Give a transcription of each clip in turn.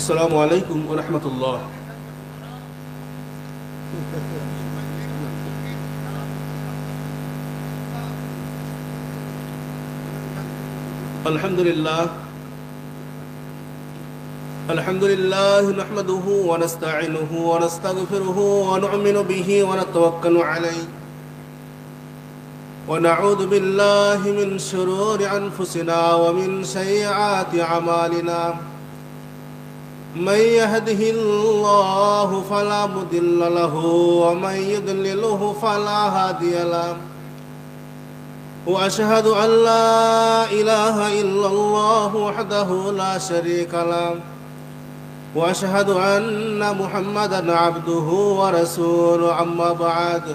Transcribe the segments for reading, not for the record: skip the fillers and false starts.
আসসালামু আলাইকুম ওয়া রাহমাতুল্লাহ। আলহামদুলিল্লাহ নাহমাদুহু ওয়া নাস্তাঈনুহু ওয়া নাস্তাগফিরুহু ওয়া নু'মিনু বিহি ওয়া নাতাওয়াক্কালু আলাইহি ওয়া নাউযু বিল্লাহি মিন শুরুরি আনফুসিনা ওয়া মিন সাইয়্যাতি আমালিনা। من يهده الله فلا مضل له ومن يضلله فلا هادي له وأشهد أن لا إله إلا الله وحده لا شريك له وأشهد أن محمدا عبده ورسوله. أما بعد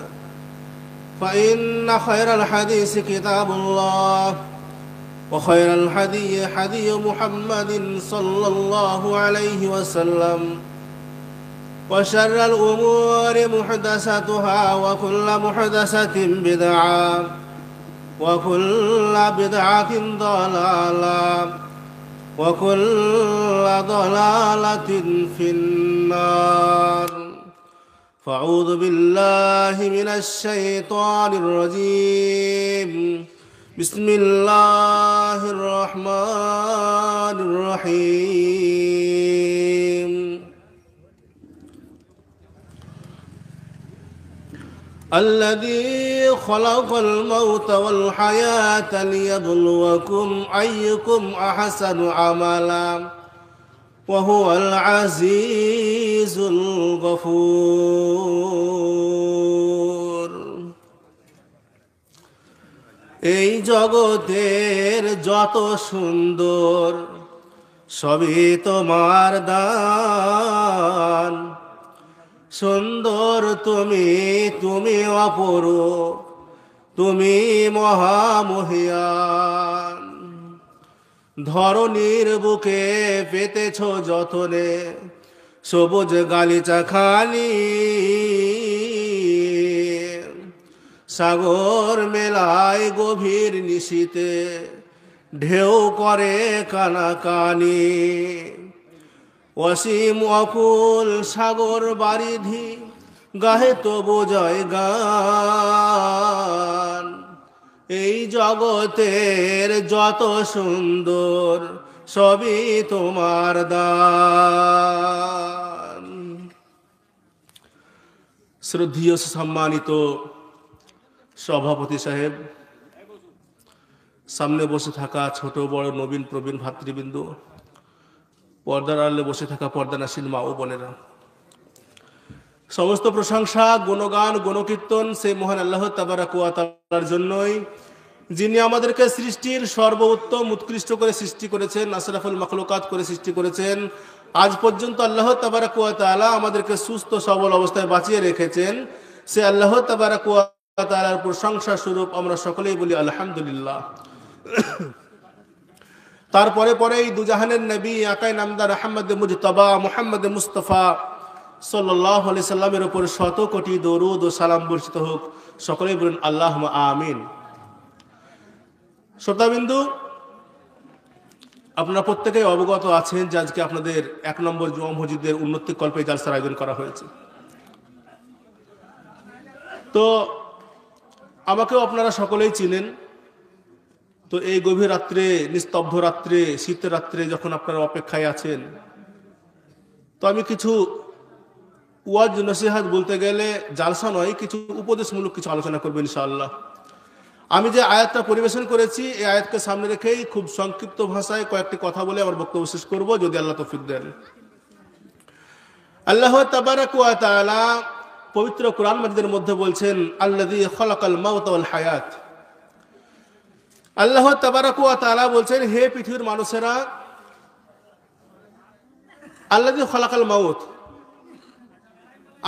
فإن خير الحديث كتاب الله وخير الهدي هدي محمد صلى الله عليه وسلم وشر الأمور محدثاتها وكل محدثة بدعة وكل بدعة ضلالة وكل ضلالة في النار. فأعوذ بالله من الشيطان الرجيم. بسم الله الرحمن الرحيم. الذي خلق الموت والحياة ليبلوكم أيكم أحسن عملا وهو العزيز الغفور. এই জগতের যত সুন্দর সবই তোমার দান। সুন্দর তুমি, তুমি অপরূপ, তুমি মহামহিয়ান। ধরণীর বুকে পেতেছ যতনে সবুজ গালিচা খানি। সাগর মেলায় গভীর নিশীতে ঢেউ করে কানাকানি। অসীম অকুল সাগর বারিধি গাহে তবু জয় গান। এই জগতের যত সুন্দর সবই তোমার দান। শ্রদ্ধেয় সম্মানিত সভাপতি সাহেব, সামনে বসে থাকা ছোট বড় নবীন প্রবীণ ভাতৃবৃন্দ, পর্দার আড়ালে বসে থাকা পর্দানাসীন মা ও বোনেরা, সমস্ত প্রশংসা গুণগান গুণকীর্তন সেই মহান আল্লাহ তাবারাক ওয়া তাআলার জন্যই, যিনি আমাদেরকে সৃষ্টির সর্বোত্তম উৎকৃষ্ট করে সৃষ্টি করেছেন, আশরাফুল মাখলুকাত করে সৃষ্টি করেছেন। আজ পর্যন্ত আল্লাহ তাবারাক ওয়া তাআলা আমাদেরকে সুস্থ সবল অবস্থায় বাঁচিয়ে রেখেছেন। সে আল্লাহ তাবারাক ওয়া তাআলার প্রশংসা স্বরূপ আমরা সকলেই বলি আলহামদুলিল্লাহ। তারপরে পরেই দুজাহানের নবী আকাই নামদার আহমদ মুজতবা মুহাম্মদ মুস্তাফা সাল্লাল্লাহু আলাইহি সাল্লামের উপর শত কোটি দরুদ ও সালাম বর্ষিত হোক। সকলেই বলেন আল্লাহুম্মা আমিন। শ্রোতাবিন্দু, আপনারা প্রত্যেকেই অবগত আছেন যে আজকে আপনাদের 1 নম্বর জুমা মসজিদের উন্নতি কল্পে জালসার আয়োজন করা হয়েছে। তো আমাকেও আপনারা সকলেই চিনেন। তো এই গভীর রাত্রে, নিস্তব্ধ রাত্রে, শীতের রাত্রে যখন আপনারা অপেক্ষায় আছেন, তো আমি কিছু ওয়াজ নসিহাত বলতে গেলে জালসা নয়, কিছু উপদেশমূলক কিছু আলোচনা করবো ইনশাআল্লাহ। আমি যে আয়াতটা পরিবেশন করেছি এই আয়াতকে সামনে রেখেই খুব সংক্ষিপ্ত ভাষায় কয়েকটি কথা বলে আমার বক্তব্য শেষ করব, যদি আল্লাহ তৌফিক দেন। আল্লাহ তাবারাক ওয়া তাআলা পবিত্র কোরআন মাজিদের মধ্যে বলছেন, আল্লাযী খালাকাল মাউতা ওয়াল হায়াত। আল্লাহ তাবারাক ওয়া তাআলা বলছেন, হে পৃথিবীর মানুষেরা, আল্লাযী খালাকাল মাউত,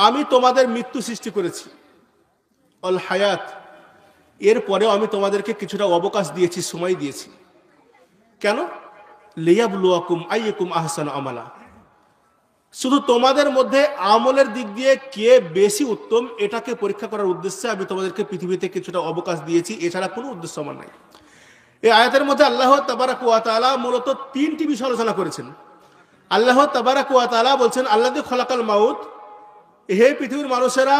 আমি তোমাদের মৃত্যু সৃষ্টি করেছি, ওয়াল হায়াত, এরপরেও আমি তোমাদেরকে কিছুটা অবকাশ দিয়েছি, সময় দিয়েছি। কেন? লিয়াবলুয়াকুম আইয়ুকুম আহসানু আমালা, শুধু তোমাদের মধ্যে আমলের দিক দিয়ে কে বেশি উত্তম এটাকে পরীক্ষা করার উদ্দেশ্যে আমি তোমাদেরকে পৃথিবীতে কিছুটা অবকাশ দিয়েছি, এছাড়া কোনো উদ্দেশ্য আমার নাই। এই আয়াতের মধ্যে আল্লাহ তাবারাক ওয়া তাআলা মূলত 3টি বিষয় আলোচনা করেছেন। আল্লাহ তাবারাক ওয়া তাআলা বলছেন আল্লাযী খলাকাল মাউত, হে পৃথিবীর মানুষেরা,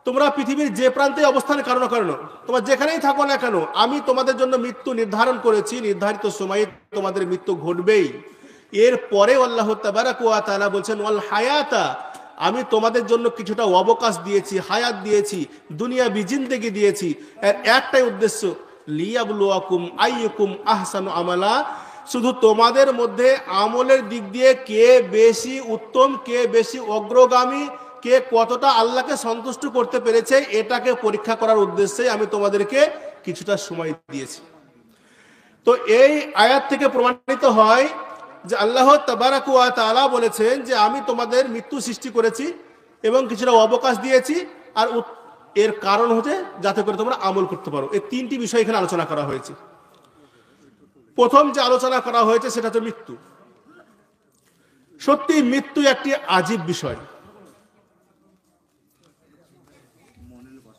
তোমরা পৃথিবীর যে প্রান্তে অবস্থান করো না কেন, তোমরা যেখানেই থাকো না কেন, আমি তোমাদের জন্য মৃত্যু নির্ধারণ করেছি, নির্ধারিত সময়ে তোমাদের মৃত্যু ঘটবেই। এরপরে আল্লাহ তাবারাক ওয়া তাআলা বলছেন ওয়াল হায়াতা, আমি তোমাদের জন্য কিছুটা অবকাশ দিয়েছি, হায়াত দিয়েছি, দুনিয়া জিন্দেগি দিয়েছি। এর একটাই উদ্দেশ্য, লিয়াবলুয়াকুম আইয়ুকুম আহসানু আমালা, শুধু তোমাদের মধ্যে আমলের দিক দিয়ে কে বেশি উত্তম, কে বেশি অগ্রগামী, কে কতটা আল্লাহকে সন্তুষ্ট করতে পেরেছে, এটাকে পরীক্ষা করার উদ্দেশ্যে আমি তোমাদেরকে কিছুটা সময় দিয়েছি। তো এই আয়াত থেকে প্রমাণিত হয় যে আল্লাহ তাবারাক ওয়া তাআলা বলেছেন যে আমি তোমাদের মৃত্যু সৃষ্টি করেছি এবং কিছুটা অবকাশ দিয়েছি, আর এর কারণ হচ্ছে যাতে করে তোমরা আমল করতে পারো। এই তিনটি বিষয় এখানে আলোচনা করা হয়েছে। প্রথম যে আলোচনা করা হয়েছে সেটা হচ্ছে মৃত্যু। সত্যি মৃত্যু একটি আজীব বিষয়।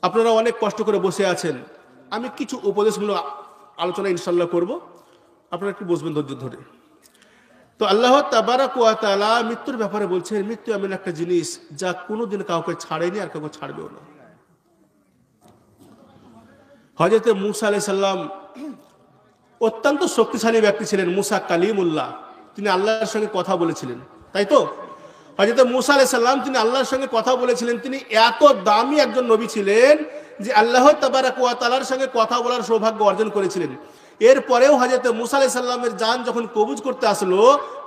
আপনারা অনেক কষ্ট করে বসে আছেন, আমি কিছু উপদেশমূলক আলোচনা ইনশাল্লাহ করব, আপনারা একটু বসবেন ধৈর্য ধরে। তো আল্লাহ তাবারাক ওয়া তাআলা মৃত্যুর ব্যাপারে বলছেন মৃত্যু এমন একটা জিনিস যা কোনোদিন কাউকে ছাড়েনি আর কাউকে ছাড়বেও না। হযরত মূসা আলাইহিস সালাম অত্যন্ত শক্তিশালী ব্যক্তি ছিলেন, মূসা কালিমুল্লাহ, তিনি আল্লাহর সঙ্গে কথা বলেছিলেন, তাই তো? হযরত মূসা আলাইহিস সালাম তিনি আল্লাহর সঙ্গে কথা বলেছিলেন, তিনি এত দামি একজন নবী ছিলেন যে আল্লাহ তাবারাক ওয়া তাআলার সঙ্গে কথা বলার সৌভাগ্য অর্জন করেছিলেন। এরপরেও হযরত মূসা আলাইহিস সালামের জান যখন কবজ করতে আসলো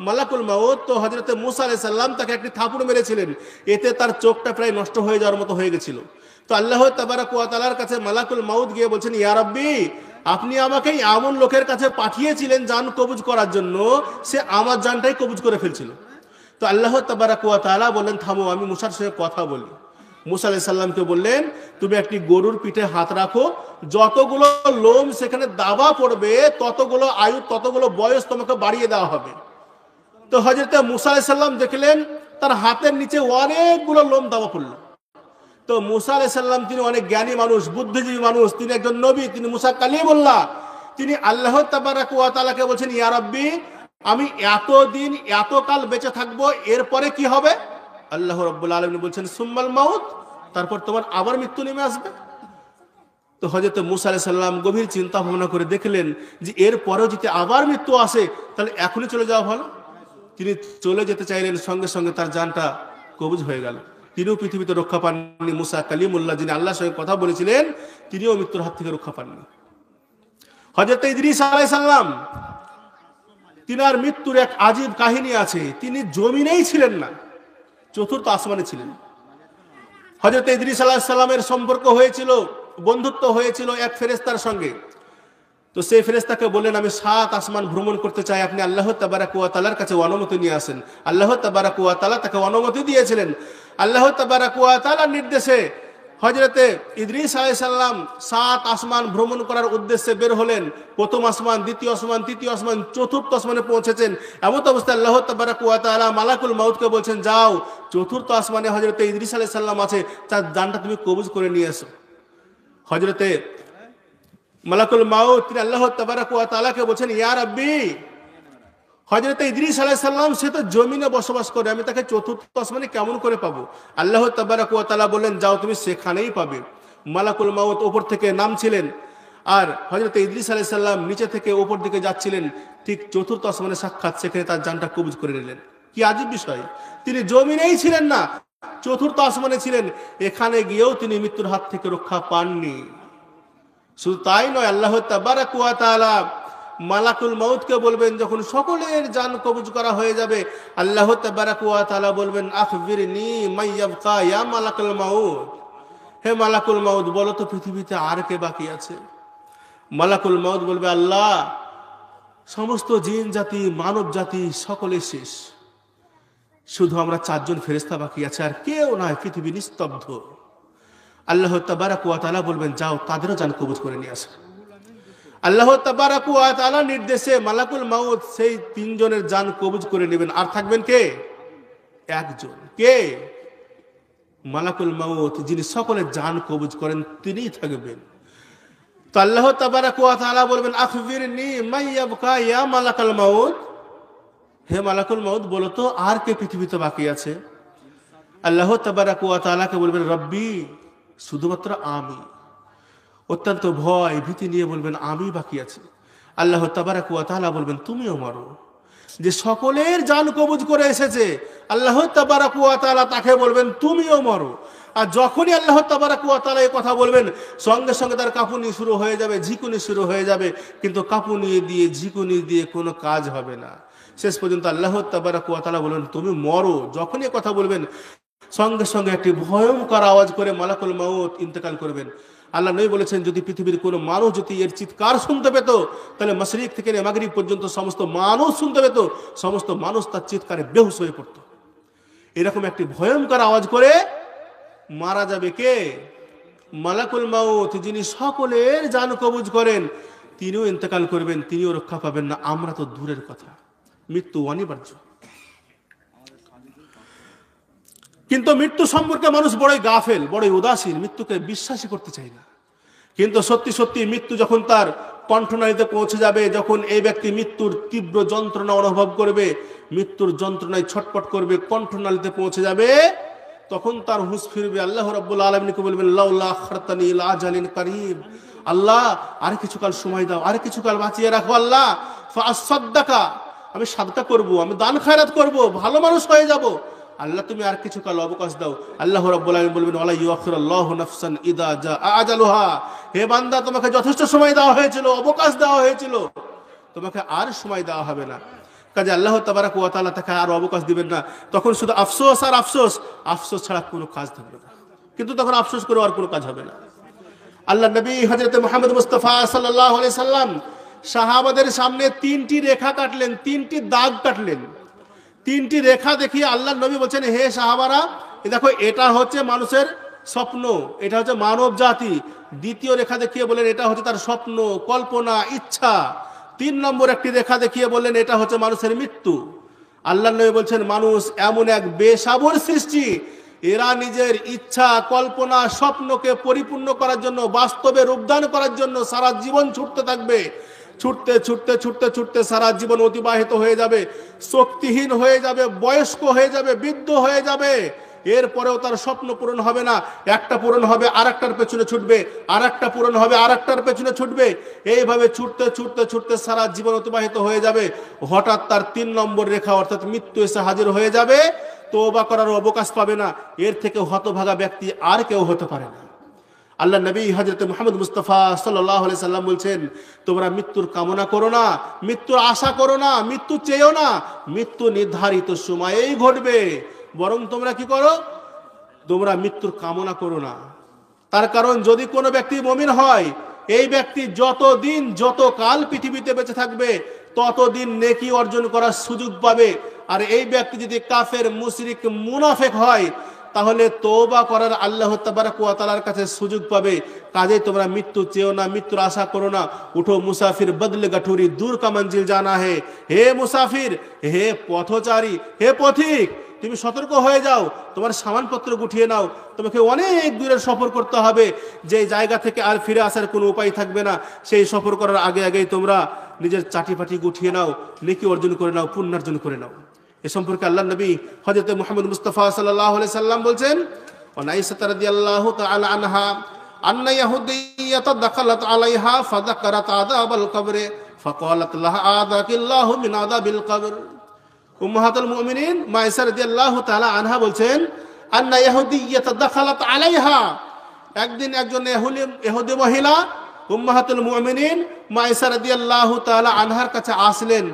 মালাকুল মাউত, তো হযরত মূসা আলাইহিস সালাম তাকে একটি থাপড় মেরেছিলেন, এতে তার চোখটা প্রায় নষ্ট হয়ে যাওয়ার মতো হয়ে গেছিল। তো আল্লাহ তাবারাক ওয়া তাআলার কাছে মালাকুল মাউত গিয়ে বলছেন, ইয়া রাব্বি, আপনি আমাকে এমন লোকের কাছে পাঠিয়েছিলেন জান কবজ করার জন্য, সে আমার জানটাই কবজ করে ফেলছিল। তো আল্লাহ তাবারাক ওয়া তাআলা বললেন, থামো, আমি মূসার সঙ্গে কথা বলি। মূসা আলাইহিস সালামকে বললেন, তুমি একটি গরুর পিঠে হাত রাখো, যতগুলো লোম সেখানে দাবা পড়বে ততগুলো আয়ু, ততগুলো বয়স তোমাকে বাড়িয়ে দেওয়া হবে। তো হযরত মূসা আলাইহিস সালাম দেখলেন তার হাতের নিচে অনেকগুলো লোম দাবা পড়লো। তো মূসা আলাইহিস সালাম তিনি অনেক জ্ঞানী মানুষ, বুদ্ধিজীবী মানুষ, তিনি একজন নবী, তিনি মূসা কালিমুল্লাহ, তিনি আল্লাহ তাবারাক ওয়া তাআলাকে বলছেন, ইয়া রাব্বি, আমি এতদিন এতকাল বেঁচে থাকবো, এরপরে কি হবে? আল্লাহ রাব্বুল আলামিন বলছেন সুম্মাল মাউত, তারপর তোমার আবার মৃত্যু নেমে আসবে। তো হযরত মূসা আলাইহিস সালাম গভীর চিন্তা ভাবনা করে দেখলেন যে এরপরেও যদি আবার মৃত্যু আসে তাহলে এখনই চলে যাওয়া ভালো। তিনি চলে যেতে চাইলেন, সঙ্গে সঙ্গে তার জানটা কবজ হয়ে গেল। তিনিও পৃথিবীতে রক্ষা পাননি। মূসা কালিমুল্লাহ, যিনি আল্লাহর সঙ্গে কথা বলেছিলেন, তিনিও মৃত্যুর হাত থেকে রক্ষা পাননি। হযরত ইদ্রিস আলাইহিস সালাম, তিনার মৃত্যুর এক আজীব কাহিনী আছে। তিনি জমিনেই ছিলেন না, চতুর্থ আসমানে ছিলেন। হযরত ইদ্রিস আলাইহিস সালামের সম্পর্ক হয়েছিল, বন্ধুত্ব হয়েছিল এক ফেরেশতার সঙ্গে। তো সেই ফেরেশতাকে বললেন, আমি 7 আসমান ভ্রমণ করতে চাই, আপনি আল্লাহ তাবারাক ওয়া তাআলার কাছে অনুমতি নিয়ে আসেন। আল্লাহ তাবারাক ওয়া তাআলা তাকে অনুমতি দিয়েছিলেন। আল্লাহ তাবারাক ওয়া তাআলার নির্দেশে হযরতে ইদ্রিস আলাইহিস সালাম 7 আসমান ভ্রমণ করার উদ্দেশ্যে বের হলেন। প্রথম আসমান, দ্বিতীয় আসমান, তৃতীয় আসমান, চতুর্থ আসমানে পৌঁছেছেন। এমন অবস্থায় আল্লাহ তাবারাক ওয়া তাআলা মালাকুল মাউতকে বলছেন, যাও, চতুর্থ আসমানে হযরতে ইদ্রিস আলাইহিস সালাম আছে, তার জানটা তুমি কবজ করে নিয়ে এসো। হযরতে মালাকুল মাউত তিনি আল্লাহ তাবারাক ওয়া তাআলাকে বলছেন, ইয়া রাব্বি, হযরত ইদ্রিস আলাইহিস সালাম সে তো জমিনে বসবাস করে, আমি তাকে চতুর্থ আসমানে কেমন করে পাবো? আল্লাহ তাবারাক ওয়া তাআলা বললেন, যাও, তুমি সেখানেই পাবে। মালাকুল মাউত উপর থেকে নামছিলেন, আর হযরত ইদ্রিস আলাইহিস সালাম নিচে থেকে উপর দিকে যাচ্ছিলেন। ঠিক চতুর্থ আসমানে সাক্ষাৎ, সেখানে তার জানটা কবজ করে নিলেন। কি আজীব বিষয়! তিনি জমিনেই ছিলেন না, চতুর্থ আসমানে ছিলেন। এখানে গিয়েও তিনি মৃত্যুর হাত থেকে রক্ষা পাননি। শুধু তাই নয়, আল্লাহ তাবারাক ওয়া তাআলা মালাকুল মাউতকে বলবেন, যখন সকলের জান কবজ করা হয়ে যাবে, আল্লাহ তাবারাক ওয়া তাআলা বলবেন, আখবিরনি মাইয়াবকা ইয়া মালাকুল মাউত, হে মালাকুল মাউত, বলো তো পৃথিবীতে আর কে বাকি আছে? মালাকুল মাউত বলবে, আল্লাহ, সমস্ত জিন জাতি, মানব জাতি সকলে শেষ, শুধু আমরা 4 জন ফেরেশতা বাকি আছে, আর কেউ নাই, পৃথিবী নিস্তব্ধ। আল্লাহ তাবারাক ওয়া তাআলা বলবেন, যাও, তাদেরও জান কবজ করে নিয়ে আসো। আল্লাহ তাবারাক ওয়া তাআলার নির্দেশে মালাকুল মাউত সেই 3 জনের জান কবজ করে নেবেন। আর থাকবেন কে? একজন। কে? মালাকুল মাউত, যিনি সকলের জান কবজ করেন, তিনিই থাকবেন। তো আল্লাহ তাবারাক ওয়া তাআলা বলবেন, আখবিরনি মাইয়াবকা ইয়া মালাকুল মাউত, হে মালাকুল মউত, বলো তো আর কে পৃথিবীতে বাকি আছে? আল্লাহ তাবারাক ওয়া তাআলাকে বলবেন রব্বি, শুধুমাত্র আমি। অত্যন্ত ভয় ভীতি নিয়ে বলবেন আমি বাকি আছি। আল্লাহ তাবারাক ওয়া তাআলা বলবেন তুমিও মারো। যে সকলের জান কবজ করে এসেছে আল্লাহ তাবারাক ওয়া তাআলা তাকে বলবেন তুমিও মারো। আর যখনই আল্লাহ তাবারাক ওয়া তাআলা এই কথা বলবেন, সঙ্গে সঙ্গে তার কাঁপুনি শুরু হয়ে যাবে, ঝিকুনি শুরু হয়ে যাবে। কিন্তু কাঁপুনি দিয়ে ঝিকুনি দিয়ে কোনো কাজ হবে না। শেষ পর্যন্ত আল্লাহ তাবারাক ওয়া তাআলা বলবেন তুমি মরো। যখনই কথা বলবেন, সঙ্গে সঙ্গে একটি ভয়ঙ্কর আওয়াজ করে মালাকুল মউত ইন্তেকাল করবেন। আল্লাহ নবী বলেছেন যদি পৃথিবীর কোনো মানুষ যদি এর চিৎকার শুনতে পেত, তাহলে মাশরিক থেকে মাগরিব পর্যন্ত সমস্ত মানুষ শুনতে পেত, সমস্ত মানুষ তার চিৎকারে বেহুশ হয়ে পড়ত। এরকম একটি ভয়ঙ্কর আওয়াজ করে মারা যাবে কে? মালাকুল মউত, যিনি সকলের জান কবজ করেন, তিনিও ইন্তেকাল করবেন, তিনিও রক্ষা পাবেন না। আমরা তো দূরের কথা, মৃত্যু অনিবার্য। কিন্তু মৃত্যু সম্পর্কে মানুষ বড়ই গাফেল, বড়ই উদাসীন, মৃত্যুকে বিশ্বাসই করতে চায় না। কিন্তু সত্যি সত্যি মৃত্যু যখন তার কণ্ঠনালীতে পৌঁছে যাবে, যখন এই ব্যক্তি মৃত্যুর তীব্র যন্ত্রণা অনুভব করবে, মৃত্যুর যন্ত্রণায় ছটপট করবে, কণ্ঠনালীতে পৌঁছে যাবে, তখন তার হুঁশ ফিরবে। আল্লাহ রাব্বুল আলামিনকে বলবেন লাউলা আখরতানি ইলা আজালিন কারীব, আল্লাহ আর কিছুকাল সময় দাও, আর কিছুকাল বাঁচিয়ে রাখো আল্লাহ, ফাআসাদদাকা, আমি সাদকা করব, আমি দান খায়রাত করব, ভালো মানুষ হয়ে যাব। আল্লাহ তুমি আর কিছু কাল অবকাশ দাও। আল্লাহ রাব্বুল আলামিন বলবেন ওয়ালা ইউআখিরুল্লাহু নাফসান ইযা জা আজালুহা, হে বান্দা তোমাকে যথেষ্ট সময় দেওয়া হয়েছিল, অবকাশ দেওয়া হয়েছিল, তোমাকে আর সময় দেওয়া হবে না। কাজে আল্লাহ তাবারাক ওয়া তাআলা তাকে আর অবকাশ দিবেন না। তখন শুধু আফসোস আর আফসোস, আফসোস ছাড়া কোনো কাজ থাকবে না। কিন্তু তখন আফসোস করে আর কোনো কাজ হবে না। আল্লাহ নবী হযরত মুহাম্মদ মুস্তাফা সাল্লাল্লাহু আলাইহি সাল্লাম সাহাবাদের সামনে তিনটি রেখা কাটলেন, তিনটি দাগ কাটলেন। তিনটি রেখা দেখিয়ে আল্লাহ নবী বলছেন হে সাহাবারা, দেখো এটা হচ্ছে মানুষের স্বপ্ন, এটা হচ্ছে মানব জাতি। দ্বিতীয় রেখা দেখিয়ে বলেন এটা হচ্ছে তার স্বপ্ন, কল্পনা, ইচ্ছা। 3 নম্বর একটি রেখা দেখিয়ে বললেন এটা হচ্ছে মানুষের মৃত্যু। আল্লাহ নবী বলছেন মানুষ এমন এক বেসাবর সৃষ্টি, এরা নিজের ইচ্ছা, কল্পনা, স্বপ্নকে পরিপূর্ণ করার জন্য, বাস্তবে রূপদান করার জন্য সারা জীবন ছুটতে থাকবে। ছুটতে ছুটতে ছুটতে ছুটতে সারা জীবন অতিবাহিত হয়ে যাবে, শক্তিহীন হয়ে যাবে, বয়স্ক হয়ে যাবে, বৃদ্ধ হয়ে যাবে। এরপরেও তার স্বপ্ন পূরণ হবে না। একটা পূরণ হবে আর একটার পেছনে ছুটবে, আর একটা পূরণ হবে আর একটার পেছনে ছুটবে। এইভাবে ছুটতে ছুটতে ছুটতে সারা জীবন অতিবাহিত হয়ে যাবে। হঠাৎ তার 3 নম্বর রেখা অর্থাৎ মৃত্যু এসে হাজির হয়ে যাবে। তওবা করার অবকাশ পাবে না। এর থেকে হতভাগা ব্যক্তি আর কেউ হতে পারে না। আল্লাহ নবী হযরত মুহাম্মদ মুস্তাফা সাল্লাল্লাহু আলাইহি সাল্লাম বলছেন তোমরা মৃত্যুর কামনা করো না, মৃত্যুর আশা করো না, মৃত্যু চেয়েও না। মৃত্যু নির্ধারিত সময়েই ঘটবে। বরং তোমরা কি করো? তোমরা মৃত্যুর কামনা করো না। তার কারণ যদি কোনো ব্যক্তি মুমিন হয়, এই ব্যক্তি যতদিন যতকাল পৃথিবীতে বেঁচে থাকবে ততদিন নেকি অর্জন করার সুযোগ পাবে। আর এই ব্যক্তি যদি কাফের, মুশরিক, মুনাফিক হয় তাহলে তওবা করার আল্লাহ তাবারক ওয়া তাআলার কাছে সুযোগ পাবে। কাজে তোমরা মৃত্যু চেও না, মৃত্যুর আশা করো না। উঠো মুসাফির বদলে গাঠুরি, দূর কা মঞ্জিল জানা হে। হে মুসাফির, হে পথচারী, হে পথিক, তুমি সতর্ক হয়ে যাও, তোমার সামানপত্র গুটিয়ে নাও। তোমাকে অনেক দূরের সফর করতে হবে, যে জায়গা থেকে আর ফিরে আসার কোনো উপায় থাকবে না। সেই সফর করার আগে আগেই তোমরা নিজের চাটিপাটি গুটিয়ে নাও, নেকি অর্জন করে নাও, পুণ্যার্জন করে নাও। এ সম্পর্কে আল্লাহ নবী হযরত মুহাম্মদ মুস্তাফা সাল্লাল্লাহু আলাইহি সাল্লাম বলছেন আয়েশা রাদিয়াল্লাহু তাআলা আনহা আন্না ইয়াহুদিয়াতা দাখালাত আলাইহা ফাযাকারাত আযাবাল কবর ফাকালাত লাহা আযাকিল্লাহু মিন আযাবিল কবর। উম্মাহাতুল মুমিনিন মা আয়েশা রাদিয়াল্লাহু তাআলা আনহা বলছেন আন্না ইয়াহুদিয়াতা দাখালাত আলাইহা, একদিন একজন ইহুদি মহিলা উম্মাহাতুল মুমিনিন মা আয়েশা রাদিয়াল্লাহু তাআলা আনহার কাছে আসলেন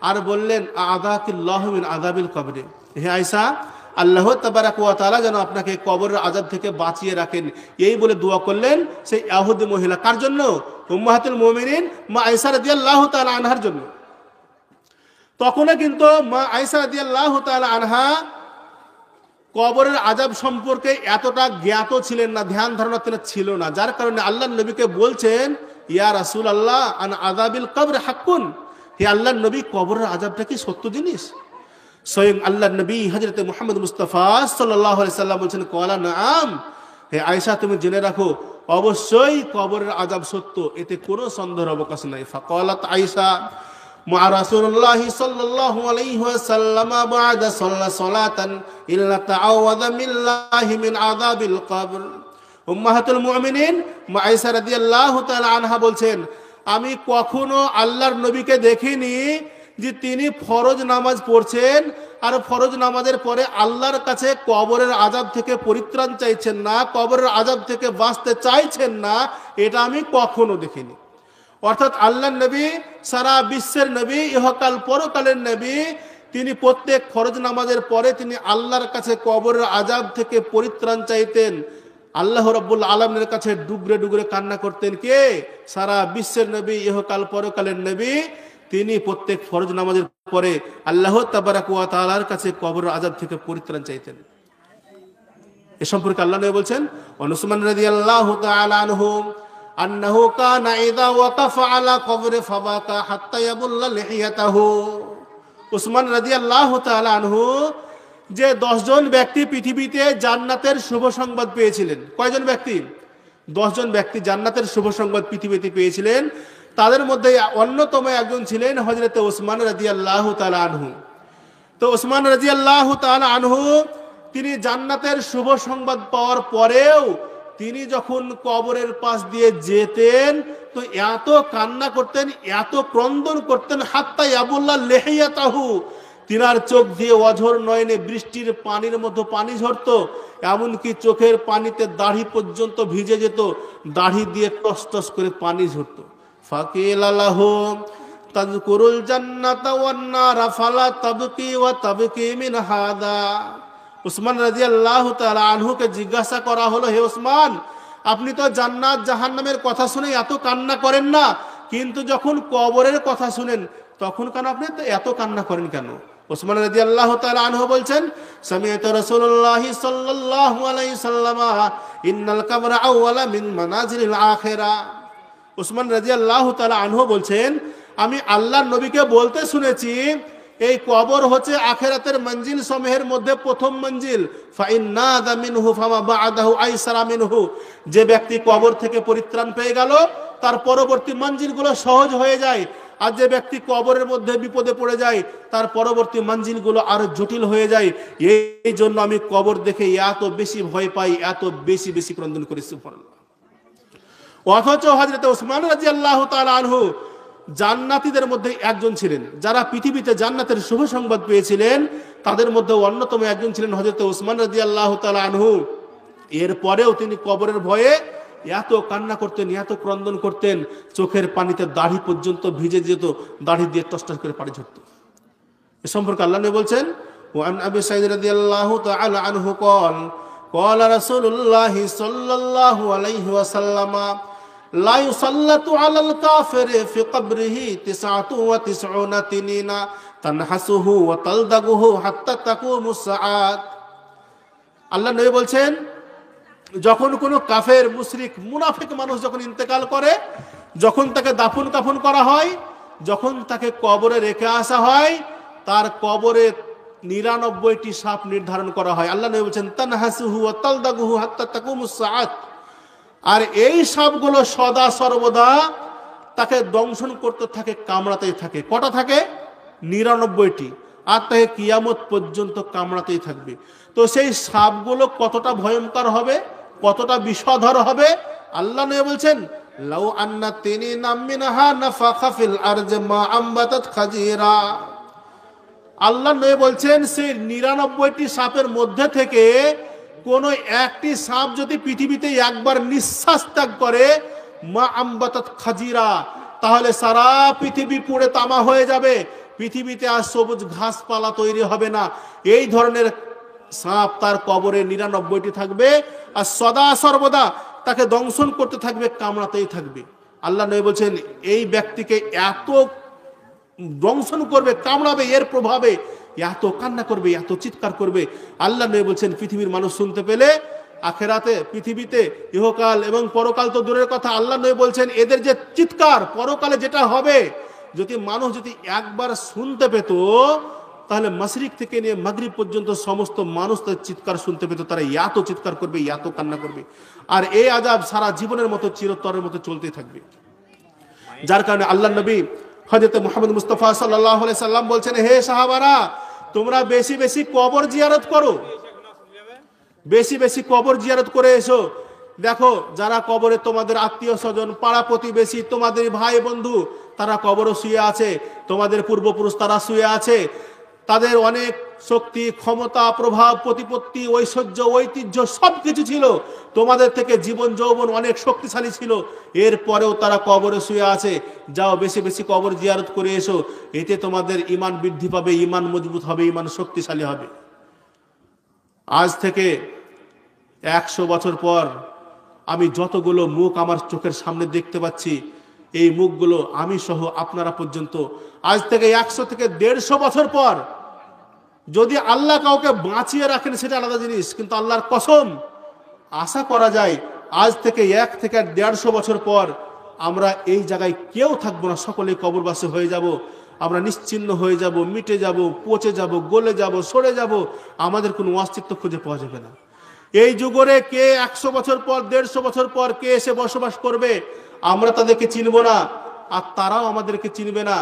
আর বললেন আযাকিল্লাহু মিন আযাবিল কবর, হে আয়েশা আল্লাহ তাবারক ওয়া তাআলা যেন আপনাকে কবরের আযাব থেকে বাঁচিয়ে রাখেন। এই বলে দোয়া করলেন সেই ইহুদি মহিলা। কার জন্য? উম্মাহাতুল মুমিনিন মা আয়েশা রাদিয়াল্লাহু তাআলা আনহার জন্য। তখনও কিন্তু মা আয়েশা রাদিয়াল্লাহু তাআলা আনহা কবরের আযাব সম্পর্কে এতটা জ্ঞাত ছিলেন না, ধ্যান ধারণা ছিল না। যার কারণে আল্লাহর নবীকে বলছেন ইয়া রাসূলুল্লাহ আন আযাবিল কবর হাক্কুন, হে আল্লাহর নবী কবরের আযাবটা কি সত্য জিনিস? স্বয়ং আল্লাহর নবী হযরত মুহাম্মদ মুস্তাফা সাল্লাল্লাহু আলাইহি সাল্লাম বলেন ক্বালা নাআম, হে আয়েশা তুমি জেনে রাখো অবশ্যই কবরের আযাব সত্য, এতে কোনো সন্দেহের অবকাশ নাই। ফাকালাত আয়েশা মা রাসূলুল্লাহি সাল্লাল্লাহু আলাইহি ওয়াসাল্লাম বা'দা সালাতান ইল্লা তাআওয়াযা বিল্লাহি মিন আযাবিল কবর। উম্মাহাতুল মুমিনিন মা আয়েশা রাদিয়াল্লাহু তাআলা আনহা বলছেন, আমি কখনো আল্লাহর নবীকে দেখিনি যে তিনি ফরজ নামাজ পড়ছেন আর ফরজ নামাজের পরে আল্লাহর কাছে কবরের আযাব থেকে পরিত্রাণ চাইছেন না, কবরের আযাব থেকে বাঁচতে চাইছেন না, এটা আমি কখনো দেখিনি। অর্থাৎ আল্লাহর নবী, সারা বিশ্বের নবী, ইহকাল পরকালের নবী, তিনি প্রত্যেক ফরজ নামাজের পরে তিনি আল্লাহর কাছে কবরের আযাব থেকে পরিত্রাণ চাইতেন। আল্লাহ রাব্বুল আলামিনের কাছে ডুগরে ডুগরে কান্না করতেন। কে? সারা বিশ্বের নবী, ইহকাল পরকালের নবী, তিনি প্রত্যেক ফরজ নামাজের পরে আল্লাহ তাবারাক ওয়া তাআলার কাছে কবরের আযাব থেকে পরিত্রাণ চাইতেন। এ সম্পর্কে আল্লাহ নবী বলছেন, উসমান রাদিয়াল্লাহু তাআলা আনহু আন্নাহু কানা ইযা ওয়াকাফা আলা কবরি ফাবাকা হাত্তা ইয়াবুল্লা লিহিয়াতাহু। উসমান রাদিয়াল্লাহু তাআলা আনহু যে 10 জন ব্যক্তি পৃথিবীতে জান্নাতের শুভ সংবাদ পেয়েছিলেন। কয়জন ব্যক্তি? 10 জন ব্যক্তি জান্নাতের শুভ সংবাদ পৃথিবীতে পেয়েছিলেন। তাদের মধ্যে অন্যতম একজন ছিলেন হযরত উসমান রাদিয়াল্লাহু তাআলা আনহু। তো উসমান রাদিয়াল্লাহু তাআলা আনহু তিনি জান্নাতের শুভ সংবাদ পাওয়ার পরেও তিনি যখন কবরের পাশ দিয়ে যেতেন তো এত কান্না করতেন, এত ক্রন্দন করতেন, হাত্তা ইয়াবুল্লাহ লিহিয়াতাহু, তিনার চোখ দিয়ে অঝর নয়নে বৃষ্টির পানির মতো পানি ঝরতো, এমনকি চোখের পানিতে দাড়ি পর্যন্ত ভিজে যেত, দাড়ি দিয়ে টস টস করে পানি ঝরতো। ফাকিলা লাহুম তাযকুরুল জান্নাতা ওয়ান নারা ফালা তাবকি ওয়া তাবকি মিন হাদা। উসমান রাদিয়াল্লাহু তাআলা আনহুকে জিজ্ঞাসা করা হলো, হে উসমান, আপনি তো জান্নাত জাহান্নামের কথা শুনে এত কান্না করেন না, কিন্তু যখন কবরের কথা শুনেন তখন কেন আপনি তো এত কান্না করেন কেন? উসমান রাদিয়াল্লাহু তাআলা আনহু বলছেন, সামিআতু রাসূলুল্লাহি সাল্লাল্লাহু আলাইহি সাল্লাম ইন্নাল কবরা আউওয়ালা মিন মানাজিলিল আখিরা। উসমান রাদিয়াল্লাহু তাআলা আনহু বলছেন, আমি আল্লাহর নবীকে বলতে শুনেছি এই কবর হচ্ছে আখিরাতের মঞ্জিল সমূহের মধ্যে প্রথম মঞ্জিল। ফাইন্নাদা মিনহু ফামা বা'দাহু আইসারা মিনহু, যে ব্যক্তি কবর থেকে পরিত্রাণ পেয়ে গেল তার পরবর্তী মঞ্জিলগুলো সহজ হয়ে যায়, আর যে ব্যক্তি কবরের মধ্যে বিপদে পড়ে যায় তার পরবর্তী মঞ্জিলগুলো আরো জটিল হয়ে যায়। এই জন্য আমি কবর দেখে এত বেশি ভয় পাই, এত বেশি বেশি ক্রন্দন করি। সুবহানাল্লাহ। অথচ হযরত উসমান রাদিয়াল্লাহু তাআলা আনহু জান্নাতীদের মধ্যে একজন ছিলেন, যারা পৃথিবীতে জান্নাতের শুভ সংবাদ পেয়েছিলেন তাদের মধ্যে অন্যতম একজন ছিলেন হযরত উসমান রাদিয়াল্লাহু তাআলা আনহু। এরপরেও তিনি কবরের ভয়ে এত কান্না করতেন, এত ক্রন্দন করতেন, চোখের পানিতে দাড়ি পর্যন্ত ভিজে যেত, দাড়ি দিয়ে টস টস করে পানি ঝরত। এ সম্পর্কে আল্লাহ নবী বলছেন, ওয়ান আবি সাঈদ রাদিয়াল্লাহু তাআলা আনহু قال قال رسول الله صلى الله عليه وسلم لا يسلط على الكافر في قبره 99 تنين تنحسه وتلدغه حتى تقوم الساعات। আল্লাহ নবী বলছেন, যখন কোনো কাফের, মুশরিক, মুনাফিক মানুষ যখন ইন্তেকাল করে, যখন তাকে দাফন কাফন করা হয়, যখন তাকে কবরে রেখে আসা হয়, তার কবরে 99টি সাপ নির্ধারণ করা হয়। আল্লাহ নবী বলছেন, তানহাসুহু ওয়া তালদাগুহু হাত্তা তাকুমুস সাআত। আর এই সাপগুলো সদা সর্বদা তাকে দংশন করতে থাকে, কামড়াতেই থাকে। কটা থাকে? 99টি। আর তাকে কিয়ামত পর্যন্ত কামড়াতেই থাকবে। তো সেই সাপগুলো কতটা ভয়ঙ্কর হবে, কতটা বিষধর হবে, আল্লাহ নবী বলছেন, লাউ আন্না তিনিনা মিনহা নাফাখা ফিল আরজি মা আমবাতাত খাজিরা। আল্লাহ নবী বলছেন, সেই 99টি সাপের মধ্যে থেকে কোন একটি সাপ যদি পৃথিবীতে একবার নিঃশ্বাস ত্যাগ করে, মা আমবাতাত খাজিরা, তাহলে সারা পৃথিবী পুড়ে তামা হয়ে যাবে, পৃথিবীতে আর সবুজ ঘাসপালা তৈরি হবে না। এই ধরনের সাপ তার কবরে 99টি থাকবে, আর সদা সর্বদা তাকে দংশন করতে থাকবে, কামড়াতেই থাকবে। আল্লাহ নবী বলছেন, এই ব্যক্তিকে এত দংশন করবে, কামড়াবে, এর প্রভাবে এত কান্না করবে, এত চিৎকার করবে। আল্লাহ নবী বলছেন, পৃথিবীর মানুষ শুনতে পেলে আখেরাতে, পৃথিবীতে, ইহকাল এবং পরকাল তো দূরের কথা, আল্লাহ নবী বলছেন এদের যে চিৎকার পরকালে যেটা হবে, যদি মানুষ যদি একবার শুনতে পেত, তাহলে মাশরিক থেকে নিয়ে মাগরিব পর্যন্ত সমস্ত মানুষ তার চিৎকার শুনতে পেত, তারা এত চিৎকার করবে, এত কান্না করবে। আর এই আযাব সারা জীবনের মতো, চিরতরের মতো চলতেই থাকবে। যার কারণে আল্লাহ নবী হযরত মুহাম্মদ মুস্তাফা সাল্লাল্লাহু আলাইহি সাল্লাম বলছেন, হে সাহাবারা, তোমরা বেশি বেশি কবর জিয়ারত করো, বেশি বেশি কবর জিয়ারত করে এসো। দেখো, যারা কবরে তোমাদের আত্মীয় স্বজন, পাড়া প্রতিবেশী, তোমাদের ভাই বন্ধু, তারা কবরে শুয়ে আছে, তোমাদের পূর্বপুরুষ তারা শুয়ে আছে, তাদের অনেক শক্তি, ক্ষমতা, প্রভাব, প্রতিপত্তি, ঐশ্বর্য, ঐতিহ্য সবকিছু ছিল, তোমাদের থেকে জীবন যৌবন অনেক শক্তিশালী ছিল, এরপরেও তারা কবরে শুয়ে আছে। যাও, বেশি বেশি কবর জিয়ারত করে এসো, এতে তোমাদের ঈমান বৃদ্ধি পাবে, ঈমান মজবুত হবে, ঈমান শক্তিশালী হবে। আজ থেকে 100 বছর পর আমি যতগুলো মুখ আমার চোখের সামনে দেখতে পাচ্ছি, এই মুখগুলো আমি সহ আপনারা পর্যন্ত আজ থেকে 100 থেকে 150 বছর পর যদি আল্লাহ কাউকে বাঁচিয়ে রাখেন সেটা আলাদা জিনিস, কিন্তু আল্লাহর কসম আশা করা যায় আজ থেকে 1 থেকে 150 বছর পর আমরা এই জায়গায় কেউ থাকবো না, সকলেই কবরবাসী হয়ে যাব, আমরা নিশ্চিহ্ন হয়ে যাব, মিটে যাব, পচে যাব, গলে যাব, সরে যাব, আমাদের কোনো অস্তিত্ব খুঁজে পাওয়া যাবে না। এই যুগরে কে 100 বছর পর, 150 বছর পর কে এসে বসবাস করবে, আমরা তাদেরকে চিনব না, আর তারাও আমাদেরকে চিনবে না,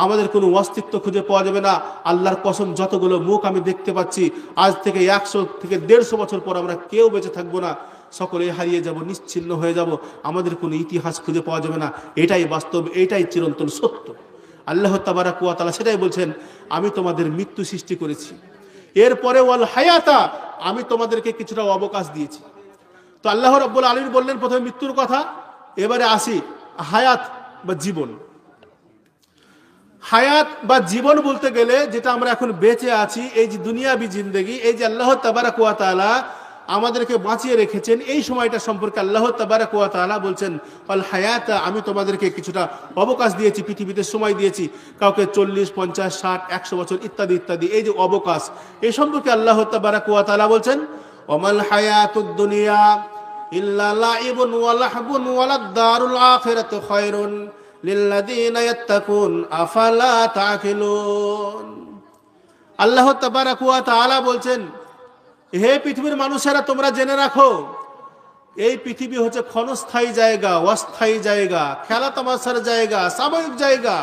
আমাদের কোনো অস্তিত্ব খুঁজে পাওয়া যাবে না। আল্লাহর কসম, যতগুলো মুখ আমি দেখতে পাচ্ছি, আজ থেকে 100 থেকে 150 বছর পর আমরা কেউ বেঁচে থাকবো না, সকলে হারিয়ে যাব, নিশ্চিহ্ন হয়ে যাব, আমাদের কোনো ইতিহাস খুঁজে পাওয়া যাবে না। এটাই বাস্তব, এটাই চিরন্তন সত্য। আল্লাহ তাবারাক ওয়া তাআলা সেটাই বলছেন, আমি তোমাদের মৃত্যু সৃষ্টি করেছি, এরপরে ওয়াল হায়াতা, আমি তোমাদেরকে কিছুটা অবকাশ দিয়েছি। তো আল্লাহ রাব্বুল আলামিন বললেন প্রথমে মৃত্যুর কথা, এবারে আসি হায়াত বা জীবন। হায়াত বা জীবন বলতে গেলে যেটা আমরা এখন বেঁচে আছি, এই যে দুনিয়াবি জিন্দেগি, এই যে আল্লাহ তাবারাক ওয়া তাআলা আমাদেরকে বাঁচিয়ে রেখেছেন, এই সময়টা সম্পর্কে আল্লাহ তাবারাক ওয়া তাআলা বলছেন আল হায়াত, আমি তোমাদেরকে কিছুটা অবকাশ দিয়েছি, পৃথিবীতে সময় দিয়েছি, কাউকে 40, 50, 60, 100 বছর ইত্যাদি ইত্যাদি, এই যে অবকাশ, এই সম্পর্কে আল্লাহ তাবারাক ওয়া তাআলা বলছেন ওয়ামাল হায়াতুদ দুনিয়া ইল্লা লাইবুন ওয়া লাহবুন ওয়ালাদ দারুল আখিরাতু খায়রুন লিল্লাযিনা ইয়াত্তাকুন আফালা তাকিলুন। আল্লাহ তাবারাক ওয়া তাআলা বলছেন, হে পৃথিবীর মানুষেরা, তোমরা জেনে রাখো, এই পৃথিবী হচ্ছে ক্ষণস্থায়ী জায়গা, অস্থায়ী জায়গা, খেলা তামাশার জায়গা, সাময়িক জায়গা।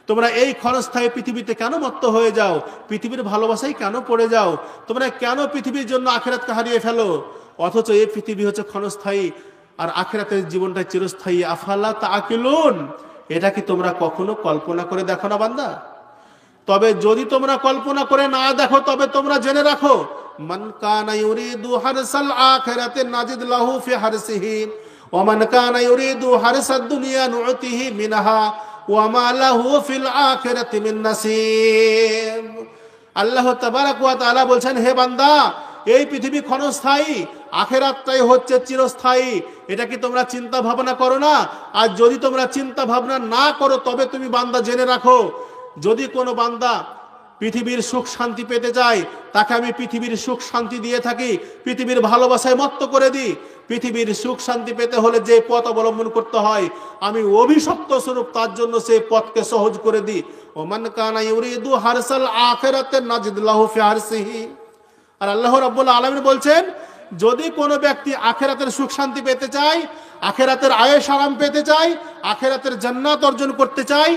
তোমরা এই ক্ষণস্থায়ী পৃথিবীতে কেন মত্ত হয়ে যাও, পৃথিবীর ভালোবাসায় কেন পড়ে যাও, তোমরা কেন পৃথিবীর জন্য আখিরাতকে হারিয়ে ফেলো, অথচ এই পৃথিবী হচ্ছে ক্ষণস্থায়ী আর আখিরাতের জীবনটা চিরস্থায়ী। আফালা তাকিলুন, এটা কি তোমরা কখনো কল্পনা করে দেখো না বান্দা? তবে যদি তোমরা কল্পনা করে না দেখো, তবে তোমরা জেনে রাখো, মান কানা ইউরিদু হারসাল আখিরাতি নাজিদ লাহু ফি হারসিহি ওয়া মান কানা ইউরিদু হারসাদ দুনিয়া নুতিহি মিনহা ওয়া মা লাহু ফিল আখিরাতি মিন নাসিব। আল্লাহ তাবারাক ওয়া তাআলা বলছেন, হে বান্দা, এই পৃথিবী ক্ষণস্থায়ী, আখিরাতটাই হচ্ছে চিরস্থায়ী। এটা কি তোমরা চিন্তা ভাবনা করো না? আর যদি তোমরা চিন্তা ভাবনা না করো, তবে তুমি বান্দা জেনে রাখো, যদি কোনো বান্দা পৃথিবীর সুখ শান্তি পেতে চায়, তাকে আমি পৃথিবীর সুখ শান্তি দিয়ে থাকি, পৃথিবীর ভালোবাসায় মত্ত করে দিই। পৃথিবীর সুখ শান্তি পেতে হলে যে পথ অবলম্বন করতে হয়, আমি অভিশপ্ত স্বরূপ তার জন্য সেই পথকে সহজ করে দিই। ওমান কানা ইউরিদু হারসাল আখিরাতি নাজিদ লাহু ফি হারসিহি। আর আল্লাহ রাব্বুল আলামিন বলছেন, যদি কোনো ব্যক্তি আখিরাতের সুখ শান্তি পেতে চায়, আখিরাতের আয়েশ আরাম পেতে চায়, আখিরাতের জান্নাত অর্জন করতে চায়,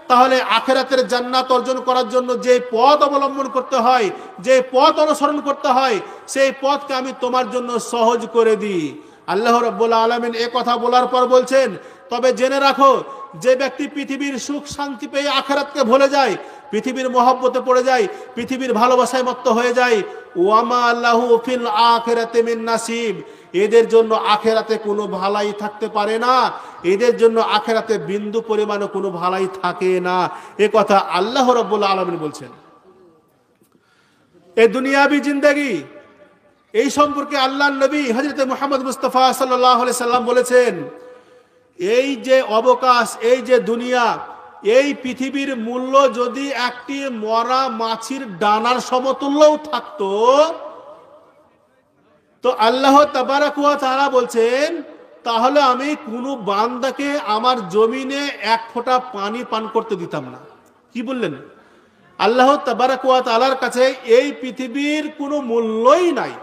তাহলে আখিরাতের জান্নাত অর্জন করার জন্য যে পথ অবলম্বন করতে হয়, যে পথ অনুসরণ করতে হয়, সেই পথকে আমি তোমার জন্য সহজ করে দিই। আল্লাহ রাব্বুল আলামিন এ কথা বলার পর বলছেন, তবে জেনে রাখো, যে ব্যক্তি পৃথিবীর সুখ শান্তি পেয়ে আখিরাতকে ভুলে যায়, পৃথিবীর মহব্বতে পড়ে যায়, পৃথিবীর ভালোবাসায় মত্ত হয়ে যায়, ওয়ামা লাহু ফিল আখিরাতি মিন নাসিব, এদের জন্য আখিরাতে কোনো ভালাই থাকতে পারে না, এদের জন্য আখিরাতে বিন্দু পরিমাণও কোনো ভালাই থাকে না। এ কথা আল্লাহ রাব্বুল আলামিন বলছেন। এই দুনিয়াবি জিন্দেগি, এই সম্পর্কে আল্লাহর নবী হযরত মুহাম্মদ মুস্তাফা সাল্লাল্লাহু আলাইহি সাল্লাম বলেছেন, এই যে অবকাশ, এই যে দুনিয়া, এই পৃথিবীর মূল্য যদি একটি মরা মাছির ডানার সমতুল্যও থাকতো, তো আল্লাহ তাবারাক ওয়া তাআলা বলছেন, তাহলে আমি কোনো বান্দাকে আমার জমিনে এক ফোঁটা পানি পান করতে দিতাম না। কি বললেন? আল্লাহ তাবারাক ওয়া তাআলার কাছে এই পৃথিবীর কোনো মূল্যই নাই।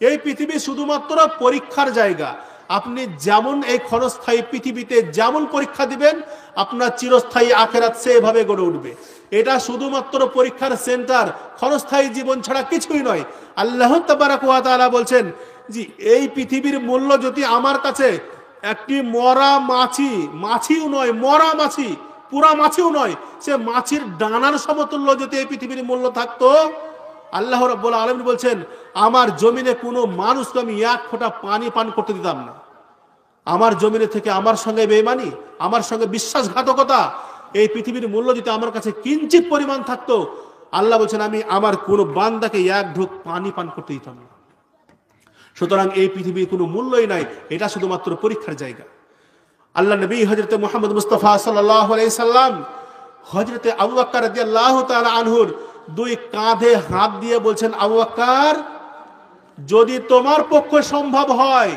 এই পৃথিবী শুধুমাত্র পরীক্ষার জায়গা। আপনি যেমন এই ক্ষণস্থায়ী পৃথিবীতে যেমন পরীক্ষা দিবেন, আপনার চিরস্থায়ী আখেরাত সেভাবে গড়ে উঠবে। এটা শুধুমাত্র পরীক্ষার সেন্টার, ক্ষণস্থায়ী জীবন ছাড়া কিছুই নয়। আল্লাহ তাবারাক ওয়া তাআলা বলছেন, জি এই পৃথিবীর মূল্য যদি আমার কাছে একটি মরা মাছি, মাছিও নয়, মরা মাছি, পুরা মাছিও নয়, সে মাছির ডানার সমতুল্য যদি এই পৃথিবীর মূল্য থাকতো, আল্লাহ রাব্বুল আলামিন বলছেন আমার জমিনে কোনো মানুষকে আমি এক ফোঁটা পানি পান করতে দিতাম না। আমার জমিনে থেকে আমার সঙ্গে বেঈমানি, আমার সঙ্গে বিশ্বাসঘাতকতা, এই পৃথিবীর মূল্য যদি আমার কাছে কিঞ্চিত পরিমাণ থাকতো, আল্লাহ বলছেন আমি আমার কোনো বান্দাকে এক ঢোক পানি পান করতে দিতাম না। সুতরাং এই পৃথিবীর কোনো মূল্যই নাই, এটা শুধুমাত্র পরীক্ষার জায়গা। আল্লাহ নবী হযরত মুহাম্মদ মুস্তাফা সাল্লাল্লাহু আলাইহি সাল্লাম হযরত আবু বকর রাদিয়াল্লাহু তাআলা আনহুর দুই কাঁধে হাত দিয়ে বলছেন, আবু বকর যদি তোমার পক্ষে সম্ভব হয়,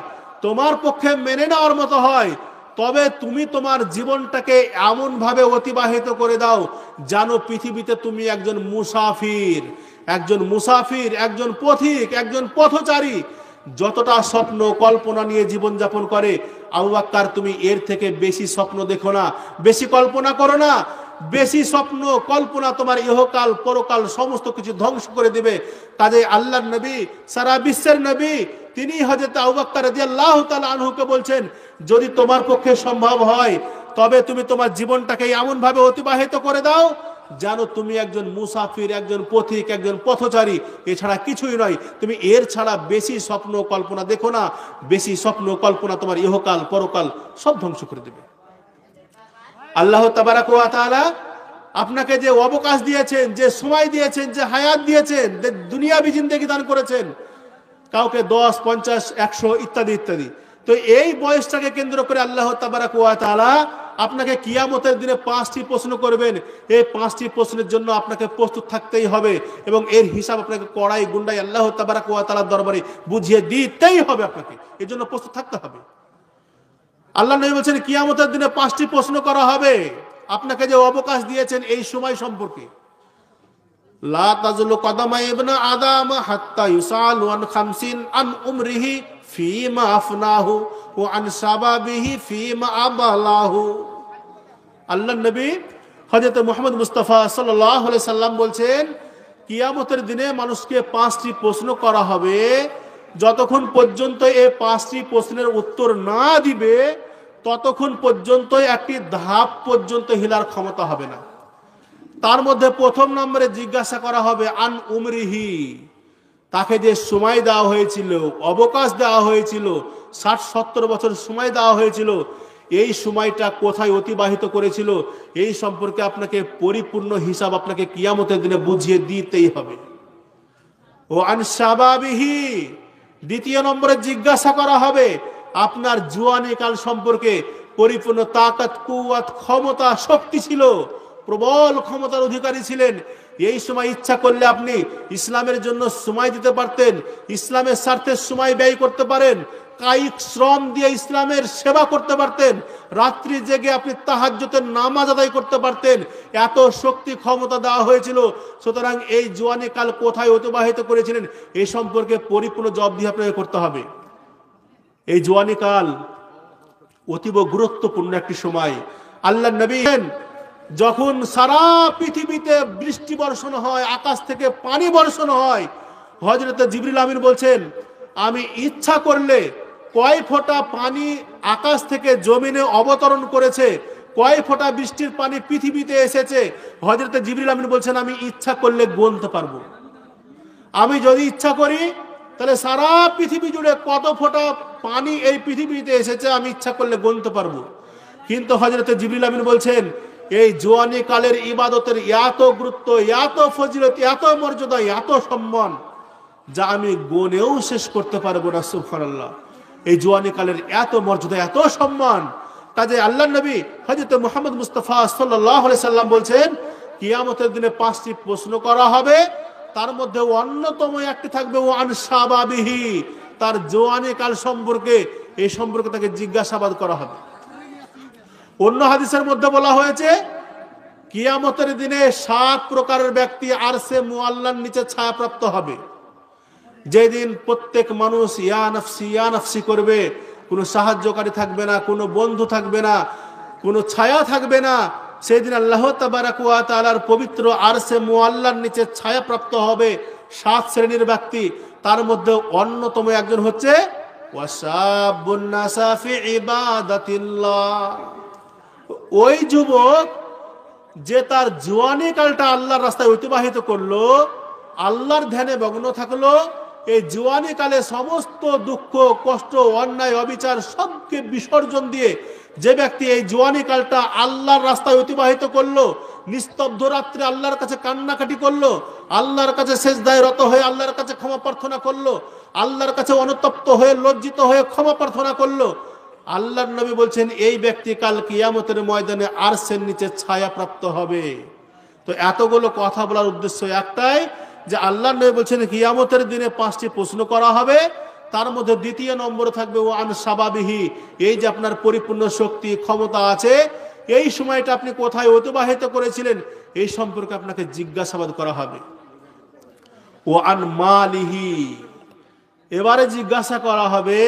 তোমার পক্ষে মেনে নেওয়ার মতো হয়, তবে তুমি তোমার জীবনটাকে এমন ভাবে অতিবাহিত করে দাও যেন পৃথিবীতে তুমি একজন মুসাফির, একজন পথিক, একজন পথচারী। যতটা স্বপ্ন কল্পনা নিয়ে জীবন যাপন করে, আবু বকর তুমি এর থেকে বেশি স্বপ্ন দেখো না, বেশি কল্পনা করো না। বেশি স্বপ্ন কল্পনা তোমার ইহকাল পরকাল সমস্ত কিছু ধ্বংস করে দিবে। কাজে আল্লাহর নবী, সারা বিশ্বের নবী, তিনি হযরত আবু বকর রাদিয়াল্লাহু তাআলা আনহুকে বলছেন যদি তোমার পক্ষে সম্ভব হয় তবে তুমি তোমার জীবনটাকে এমন ভাবে অতিবাহিত করে দাও যেন তুমি একজন মুসাফির, একজন পথিক, একজন পথচারী, এছাড়া কিছুই নয়। তুমি এর ছাড়া বেশি স্বপ্ন কল্পনা দেখো না, বেশি স্বপ্ন কল্পনা তোমার ইহকাল পরকাল সব ধ্বংস করে দেবে। আল্লাহ তাবারাক ওয়া তাআলা আপনাকে যে অবকাশ দিয়েছেন, যে সময় দিয়েছেন, যে হায়াত দিয়েছেন, যে দুনিয়াবি জিন্দেগি দান করেছেন, কাউকে 10, 50, 100 ইত্যাদি ইত্যাদি, তো এই বয়সটাকে কেন্দ্র করে আল্লাহ তাবারাক ওয়া তাআলা আপনাকে কিয়ামতের দিনে 5টি প্রশ্ন করবেন। এই 5টি প্রশ্নের জন্য আপনাকে প্রস্তুত থাকতেই হবে এবং এর হিসাব আপনাকে কড়াই গুন্ডাই আল্লাহ তাবারাক ওয়া তাআলার দরবারে বুঝিয়ে দিতেই হবে। আপনাকে এর জন্য প্রস্তুত থাকতে হবে। আল্লাহ নবী বলছেন কিয়ামতের দিনে 5টি প্রশ্ন করা হবে আপনাকে যে অবকাশ দিয়েছেন এই সময় সম্পর্কে। লা তাজুলু কদামা ইবনে আদম হাত্তা ইউসালু আন খামসিন আন উমরিহি ফীমা আফনাহু ওয়া আন শাবাবিহি ফীমা আবালাহু। আল্লাহ নবী হযরত মুহাম্মদ মুস্তাফা সাল্লাল্লাহু আলাইহি সাল্লাম বলছেন কিয়ামতের দিনে মানুষকে 5টি প্রশ্ন করা হবে। যতক্ষণ পর্যন্ত এই 5টি প্রশ্নের উত্তর না দিবে ততক্ষণ পর্যন্ত একটি ধাপ পর্যন্ত হিলার ক্ষমতা হবে না। তার মধ্যে প্রথম নম্বরে জিজ্ঞাসা করা হবে আন উমরিহি, তাকে যে সময় দেওয়া হয়েছিল, অবকাশ দেওয়া হয়েছিল, 60-70 বছর সময় দেওয়া হয়েছিল, এই সময়টা কোথায় অতিবাহিত করেছিল এই সম্পর্কে আপনাকে পরিপূর্ণ হিসাব আপনাকে কিয়ামতের দিনে বুঝিয়ে দিতেই হবে। ও আন শাবাবিহি, দ্বিতীয় নম্বরে জিজ্ঞাসা করা হবে আপনার জুয়ানি কাল সম্পর্কে। পরিপূর্ণ তাকাত, কুওয়াত, ক্ষমতা, শক্তি ছিল, প্রবল ক্ষমতার অধিকারী ছিলেন। এই সময় ইচ্ছা করলে আপনি ইসলামের জন্য সময় দিতে পারতেন, ইসলামের স্বার্থে সময় ব্যয় করতে পারেন, কায়িক শ্রম দিয়ে ইসলামের সেবা করতে পারতেন, রাত্রি জেগে আপনি তাহাজ্জুদের নামাজ আদায় করতে পারতেন। এত শক্তি ক্ষমতা দেওয়া হয়েছিল। সুতরাং এই জওয়ানি কাল কোথায় অতিবাহিত করেছিলেন এই সম্পর্কে পরিপূর্ণ জবাবদিহি আপনাকে করতে হবে। এই জওয়ানি কাল অতীব গুরুত্বপূর্ণ একটি সময়। আল্লাহ নবী যখন সারা পৃথিবীতে বৃষ্টি বর্ষণ হয়, আকাশ থেকে পানি বর্ষণ হয়, হযরত জিবরিল আমিন বলছেন আমি ইচ্ছা করলে কয় ফোঁটা পানি আকাশ থেকে জমিনে অবতরণ করেছে, কয় ফোঁটা বৃষ্টির পানি পৃথিবীতে এসেছে, হযরত জিবরিল আমিন বলছেন আমি ইচ্ছা করলে গুনতে পারবো। আমি যদি ইচ্ছা করি তাহলে সারা পৃথিবী জুড়ে কত ফোঁটা পানি এই পৃথিবীতে এসেছে আমি ইচ্ছা করলে গুনতে পারবো। কিন্তু হযরত জিবরিল আমিন বলছেন এই জওয়ানি কালের ইবাদতের এত গুরুত্ব, এত ফজিলত, এত মর্যাদা, এত সম্মান যা আমি গুনেও শেষ করতে পারবো না। সুবহানাল্লাহ, এই জওয়ানি কালের এত মর্যাদা, এত সম্মান। কাজে আল্লাহ নবী হযরত মুহাম্মদ মুস্তাফা সাল্লাল্লাহু আলাইহি সাল্লাম বলছেন কিয়ামতের দিনে 5টি প্রশ্ন করা হবে। তার মধ্যে অন্যতম একটি থাকবে ও আন শাবাবিহি, তার জওয়ানি কাল সম্পর্কে, এই সম্পর্কে তাকে জিজ্ঞাসাবাদ করা হবে। অন্য হাদিসের মধ্যে বলা হয়েছে কিয়ামতের দিনে 7 প্রকারের ব্যক্তি আরশে মুআল্লার নিচে ছায়াপ্রাপ্ত হবে। যেদিন প্রত্যেক মানুষ ইয়া নফসি করবে, কোনো সাহায্যকারী থাকবে না, কোনো বন্ধু থাকবে না, কোনো ছায়া থাকবে না। সেদিন আল্লাহ তাবারাক ওয়া তাআলার পবিত্র আরশে মুআল্লার নিচে ছায়া প্রাপ্ত হবে 7 শ্রেণীর ব্যক্তি। তার মধ্যে অন্যতম একজন হচ্ছে ওয়াশাবুন নাসা ফি ইবাদাতিল্লাহ, ওই যুবক যে তার জওয়ানি কালটা আল্লাহর রাস্তায় অতিবাহিত করলো, আল্লাহর ধ্যানে মগ্ন থাকলো। এই জওয়ানি কালে সমস্ত দুঃখ কষ্ট অন্যায় অবিচার সবকে বিসর্জন দিয়ে যে ব্যক্তি এই জওয়ানি কালটা আল্লাহর রাস্তায় অতিবাহিত করলো, নিস্তব্ধ রাত্রে আল্লাহর কাছে কান্নাকাটি করলো, আল্লাহর কাছে সেজদায় রত হয়ে আল্লাহর কাছে ক্ষমা প্রার্থনা করলো, আল্লাহর কাছে অনুতপ্ত হয়ে লজ্জিত হয়ে ক্ষমা প্রার্থনা করলো, আল্লাহর নবী বলছেন এই ব্যক্তি কাল কিয়ামতের ময়দানে আরশের নিচে ছায়া প্রাপ্ত হবে। তো এতগুলো কথা বলার উদ্দেশ্য একটাই যে আল্লাহর নবী বলছেন কিয়ামতের দিনে 5টি প্রশ্ন করা হবে। তার মধ্যে দ্বিতীয় নম্বরে থাকবে ও আন শাবাবিহি, এই যে আপনার পরিপূর্ণ শক্তি ক্ষমতা আছে, এই সময়টা আপনি কোথায় অতিবাহিত করেছিলেন এই সম্পর্কে আপনাকে জিজ্ঞাসাবাদ করা হবে। ও আন মালিহি, এবারে জিজ্ঞাসা করা হবে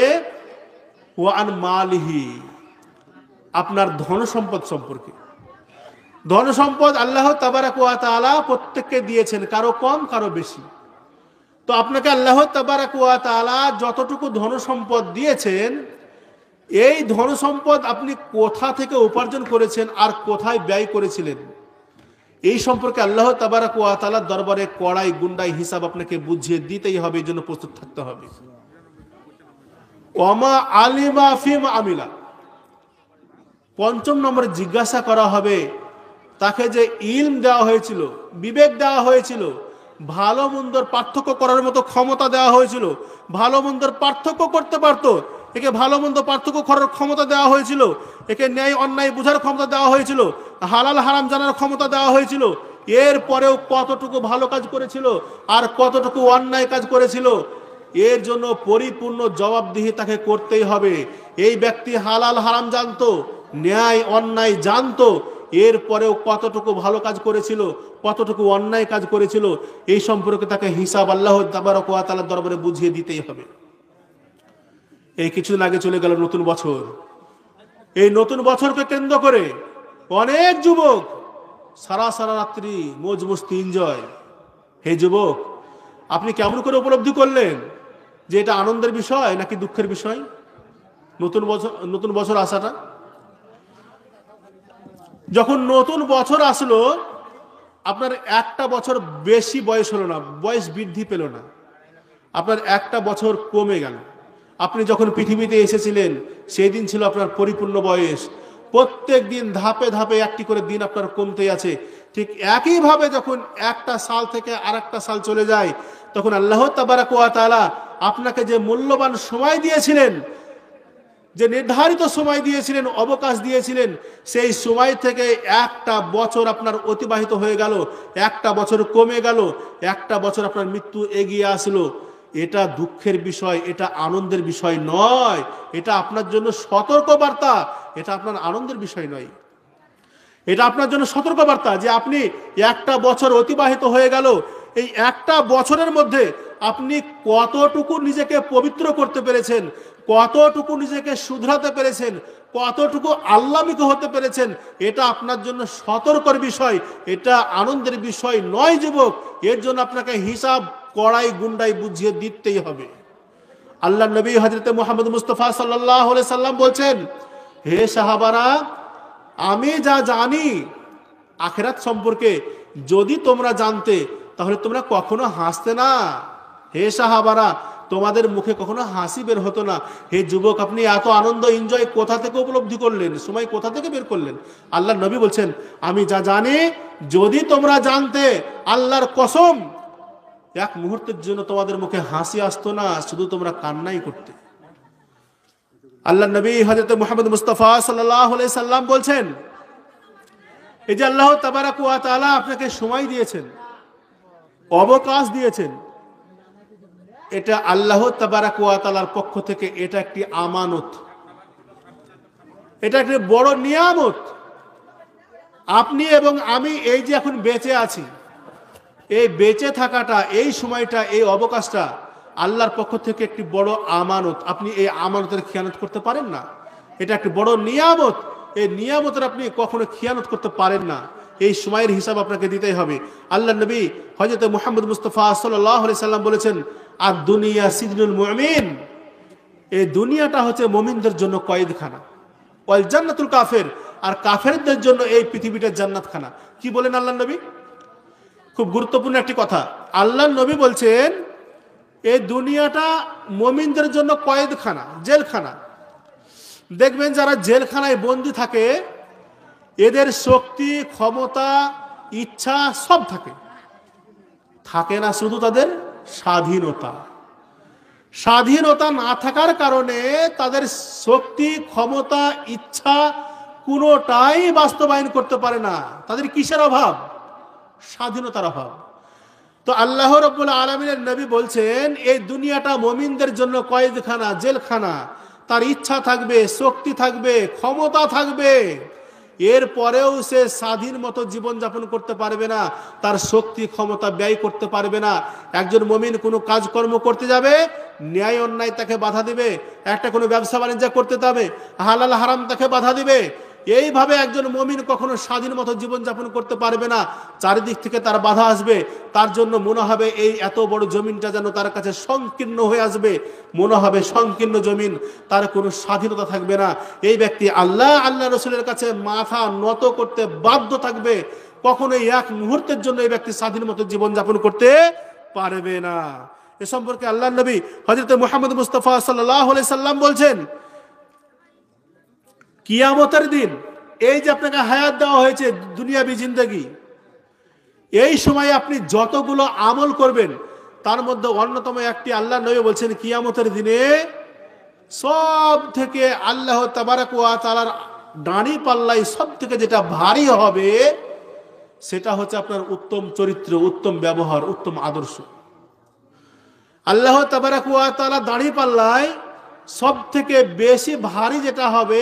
ও আন মালিহি, আপনার ধন সম্পদ সম্পর্কে। ধন সম্পদ আল্লাহ তাবারাক ওয়া তাআলা প্রত্যেককে দিয়েছেন, কারো কম কারো বেশি। তো আপনাকে আল্লাহ তাবারাক ওয়া তাআলা যতটুকু ধন সম্পদ দিয়েছেন, এই ধন সম্পদ আপনি কোথা থেকে উপার্জন করেছেন আর কোথায় ব্যয় করেছিলেন, এই সম্পর্কে আল্লাহ তাবারাক ওয়া তাআলার দরবারে কড়াই গুন্ডাই হিসাব আপনাকে বুঝিয়ে দিতেই হবে, এই জন্য প্রস্তুত থাকতে হবে। ওমা আলিমা ফিমা আমিলা, 5ম নম্বরে জিজ্ঞাসা করা হবে তাকে যে ইলম দেওয়া হয়েছিল, বিবেক দেওয়া হয়েছিল, ভালো মন্দর পার্থক্য করার মতো ক্ষমতা দেওয়া হয়েছিল, ভালো মন্দর পার্থক্য করতে পারত, একে ভালো মন্দ পার্থক্য করার ক্ষমতা দেওয়া হয়েছিল, একে ন্যায় অন্যায় বোঝার ক্ষমতা দেওয়া হয়েছিল, হালাল হারাম জানার ক্ষমতা দেওয়া হয়েছিল, এর পরেও কতটুকু ভালো কাজ করেছিল আর কতটুকু অন্যায় কাজ করেছিল, এর জন্য পরিপূর্ণ জবাবদিহি তাকে করতেই হবে। এই ব্যক্তি হালাল হারাম জানতো, ন্যায় অন্যায় জানতো, এরপরেও কতটুকু ভালো কাজ করেছিল কতটুকু অন্যায় কাজ করেছিল, এই সম্পর্কে তাকে হিসাব আল্লাহ তাবারক ওয়া তাআলার দরবারে বুঝিয়ে দিতেই হবে। এই কিছুদিন আগে চলে গেল নতুন বছর। এই নতুন বছরকে কেন্দ্র করে অনেক যুবক সারা সারা রাত্রি মौज মস্তি এনজয়। হে যুবক, আপনি কেমন করে উপলব্ধি করলেন যে এটা আনন্দের বিষয় নাকি দুঃখের বিষয়? নতুন বছর আসাটা, যখন নতুন বছর আসলো, আপনার একটা বছর বেশি বয়স হলো না, বয়স বৃদ্ধি পেল না, আপনার একটা বছর কমে গেল। আপনি যখন পৃথিবীতে এসেছিলেন সেই দিন ছিল আপনার পরিপূর্ণ বয়স। প্রত্যেক দিন ধাপে ধাপে একটি করে দিন আপনার কমতেই আছে। ঠিক একইভাবে যখন একটা সাল থেকে আর একটা সাল চলে যায়, তখন আল্লাহ তাবারক ওয়া তাআলা আপনাকে যে মূল্যবান সময় দিয়েছিলেন, যে নির্ধারিত সময় দিয়েছিলেন, অবকাশ দিয়েছিলেন, সেই সময় থেকে একটা বছর আপনার অতিবাহিত হয়ে গেল, একটা বছর কমে গেল, একটা বছর আপনার মৃত্যু এগিয়ে আসলো। এটা দুঃখের বিষয়, এটা আনন্দের বিষয় নয়। এটা আপনার জন্য সতর্কবার্তা, এটা আপনার আনন্দের বিষয় নয়। এটা আপনার জন্য সতর্কবার্তা যে আপনি একটা বছর অতিবাহিত হয়ে গেল, এই একটা বছরের মধ্যে আপনি কতটুকু নিজেকে পবিত্র করতে পেরেছেন, কতটুকু নিজেকে শুধরাতে পেরেছেন, কতটুকু আল্লাহমুখী হতে পেরেছেন, এটা আপনার জন্য সতর্কর বিষয়, এটা আনন্দের বিষয় নয় যুবক। এর জন্য আপনাকে হিসাব কড়াই গুন্ডাই বুঝিয়ে দিতেই হবে। আল্লাহ নবী হযরত মুহাম্মদ মুস্তাফা সাল্লাল্লাহু আলাইহি সাল্লাম বলছেন, হে সাহাবারা, আমি যা জানি আখিরাত সম্পর্কে যদি তোমরা জানতে তাহলে তোমরা কখনো হাসতে না। হে সাহাবারা, তোমাদের মুখে কখনো হাসি বের হতো না। হে যুবক, আপনি এত আনন্দ এনজয় কোথা থেকে উপলব্ধি করলেন, সময় কোথা থেকে বের করলেন? আল্লাহ নবী বলছেন, আমি যা জানি যদি তোমরা জানতে, আল্লাহর কসম, এক মুহূর্তের জন্য তোমাদের মুখে হাসি আসতো না, শুধু তোমরা কান্নাই করতে। আল্লাহ নবী হযরত মুহাম্মদ মুস্তাফা সাল্লাল্লাহু আলাইহি সাল্লাম বলছেন, এই যে আল্লাহ তাবারক ওয়া তাআলা আপনাকে সময় দিয়েছেন, অবকাশ দিয়েছেন, এটা আল্লাহ তাবারক ওয়া তাআলার পক্ষ থেকে এটা একটি আমানত, এটা একটি বড় নিয়ামত। আপনি এবং আমি এই যে এখন বেঁচে আছি, এই বেঁচে থাকাটা, এই সময়টা, এই অবকাশটা আল্লাহর পক্ষ থেকে একটি বড় আমানত, আপনি এই আমানতের খিয়ানত করতে পারেন না। এটা একটি বড় নিয়ামত, এই নিয়ামতের আপনি কখনো খিয়ানত করতে পারেন না। এই সময়ের হিসাব আপনাকে দিতেই হবে। আল্লাহ নবী হযরত মুহাম্মদ মুস্তাফা সাল্লাল্লাহু আলাইহি সাল্লাম বলেছেন, আর দুনিয়া সিজনুল মুমিন, এই দুনিয়াটা হচ্ছে মুমিনদের জন্য কয়েদখানা, ওয়াল জান্নাতুল কাফের, আর কাফেরদের জন্য এই পৃথিবীটা জান্নাতখানা। কি বলেন আল্লাহ নবী? খুব গুরুত্বপূর্ণ একটি কথা। আল্লাহ নবী বলছেন এই দুনিয়াটা মুমিনদের জন্য কয়েদখানা, জেলখানা। দেখবেন যারা জেলখানায় বন্দী থাকে, এদের শক্তি, ক্ষমতা, ইচ্ছা সব থাকে, থাকে না শুধু তাদের স্বাধীনতা। স্বাধীনতা না থাকার কারণে তাদের শক্তি, ক্ষমতা, ইচ্ছা কোনোটাই বাস্তবায়ন করতে পারে না। তাদের কিসের অভাব? স্বাধীনতার অভাব। তো আল্লাহ রাব্বুল আলামিনের নবী বলছেন এই দুনিয়াটা মুমিনদের জন্য কয়েদখানা, জেলখানা। তার ইচ্ছা থাকবে, শক্তি থাকবে, ক্ষমতা থাকবে, এরপরেও সে স্বাধীন মতো জীবনযাপন করতে পারবে না, তার শক্তি ক্ষমতা ব্যয় করতে পারবে না। একজন মুমিন কোনো কাজকর্ম করতে যাবে, ন্যায় অন্যায় তাকে বাধা দিবে, একটা কোনো ব্যবসা বাণিজ্য করতে যাবে, হালাল হারাম তাকে বাধা দিবে। এইভাবে একজন মুমিন কখনো স্বাধীন মতো জীবনযাপন করতে পারবে না, চারিদিক থেকে তার বাধা আসবে। তার জন্য মনে হবে এই এত বড় জমিনটা যেন তার কাছে সংকীর্ণ হয়ে আসবে, মনে হবে সংকীর্ণ জমিন, তার কোনো স্বাধীনতা থাকবে না। এই ব্যক্তি আল্লাহ রসুলের কাছে মাথা নত করতে বাধ্য থাকবে, কখনো এক মুহূর্তের জন্য এই ব্যক্তি স্বাধীন মতো জীবনযাপন করতে পারবে না। এ সম্পর্কে আল্লাহ নবী হযরত মুহাম্মদ মুস্তাফা সাল্লাল্লাহু আলাইহি সাল্লাম বলছেন, কিয়ামতের দিন, এই যে আপনাকে হায়াত দেওয়া হয়েছে দুনিয়াবি জিন্দেগি, এই সময় আপনি যতগুলো আমল করবেন তার মধ্যে অন্যতম একটি আল্লাহ নবী বলছেন কিয়ামতের দিনে সব থেকে আল্লাহ তাবারাক ওয়া তাআলার ডানি পাল্লাই সব থেকে যেটা ভারী হবে সেটা হচ্ছে আপনার উত্তম চরিত্র, উত্তম ব্যবহার, উত্তম আদর্শ। আল্লাহ তাবারাক ওয়া তাআলা দাড়ি পাল্লায় সব থেকে বেশি ভারী যেটা হবে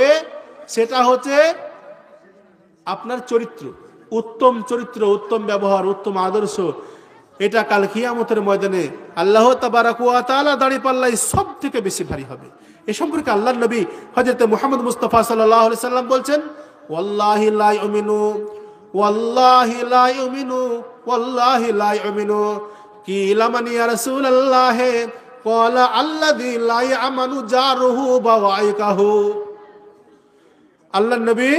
সেটা হচ্ছে আপনার চরিত্র, উত্তম চরিত্র, উত্তম ব্যবহার, উত্তম আদর্শ। এটা কাল কিয়ামতের ময়দানে আল্লাহ তাবারাক ওয়া তাআলা দাড়ি পাল্লায় সব থেকে বেশি ভারী হবে। এ সম্পর্কে আল্লাহর নবী হযরত মুহাম্মদ মুস্তাফা সাল্লাল্লাহু আলাইহি সাল্লাম বলছেন, ওয়াল্লাহি লা ইউমিনু, ওয়াল্লাহি লা ইউমিনু, ওয়াল্লাহি লা ইউমিনু। কিলা মান ইয়া রাসূলুল্লাহ? ক্বালা আল্লাযী লা ইয়ামানু জারুহু বাওয়াইকাহু। আল্লাহর নবী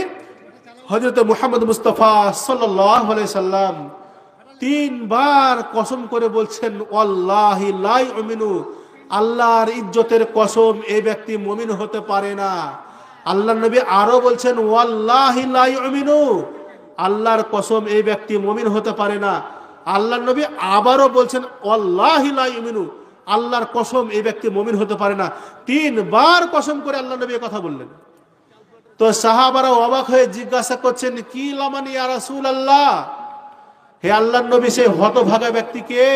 হযরত মুহাম্মদ মুস্তাফা সাল্লাল্লাহু আলাইহি সাল্লাম তিনবার কসম করে বলছেন ওয়াল্লাহি লা ইউমিনু, আল্লাহর ইজ্জতের কসম, এই ব্যক্তি মুমিন হতে পারে না। আল্লাহর নবী আরো বলছেন ওয়াল্লাহি লা ইউমিনু, আল্লাহর কসম, এই ব্যক্তি মুমিন হতে পারে না। আল্লাহর নবী আবারও বলছেন ওয়াল্লাহি লা ইউমিনু, আল্লাহর কসম, এই ব্যক্তি মুমিন হতে পারে না। তিনবার কসম করে আল্লাহর নবী কথা বললেন। তো সাহাবারা অবাক হয়ে জিজ্ঞাসা করছেন, কি লামানি ইয়া রাসূলুল্লাহ, হে আল্লাহর নবী, সে হতভাগা ব্যক্তি কে,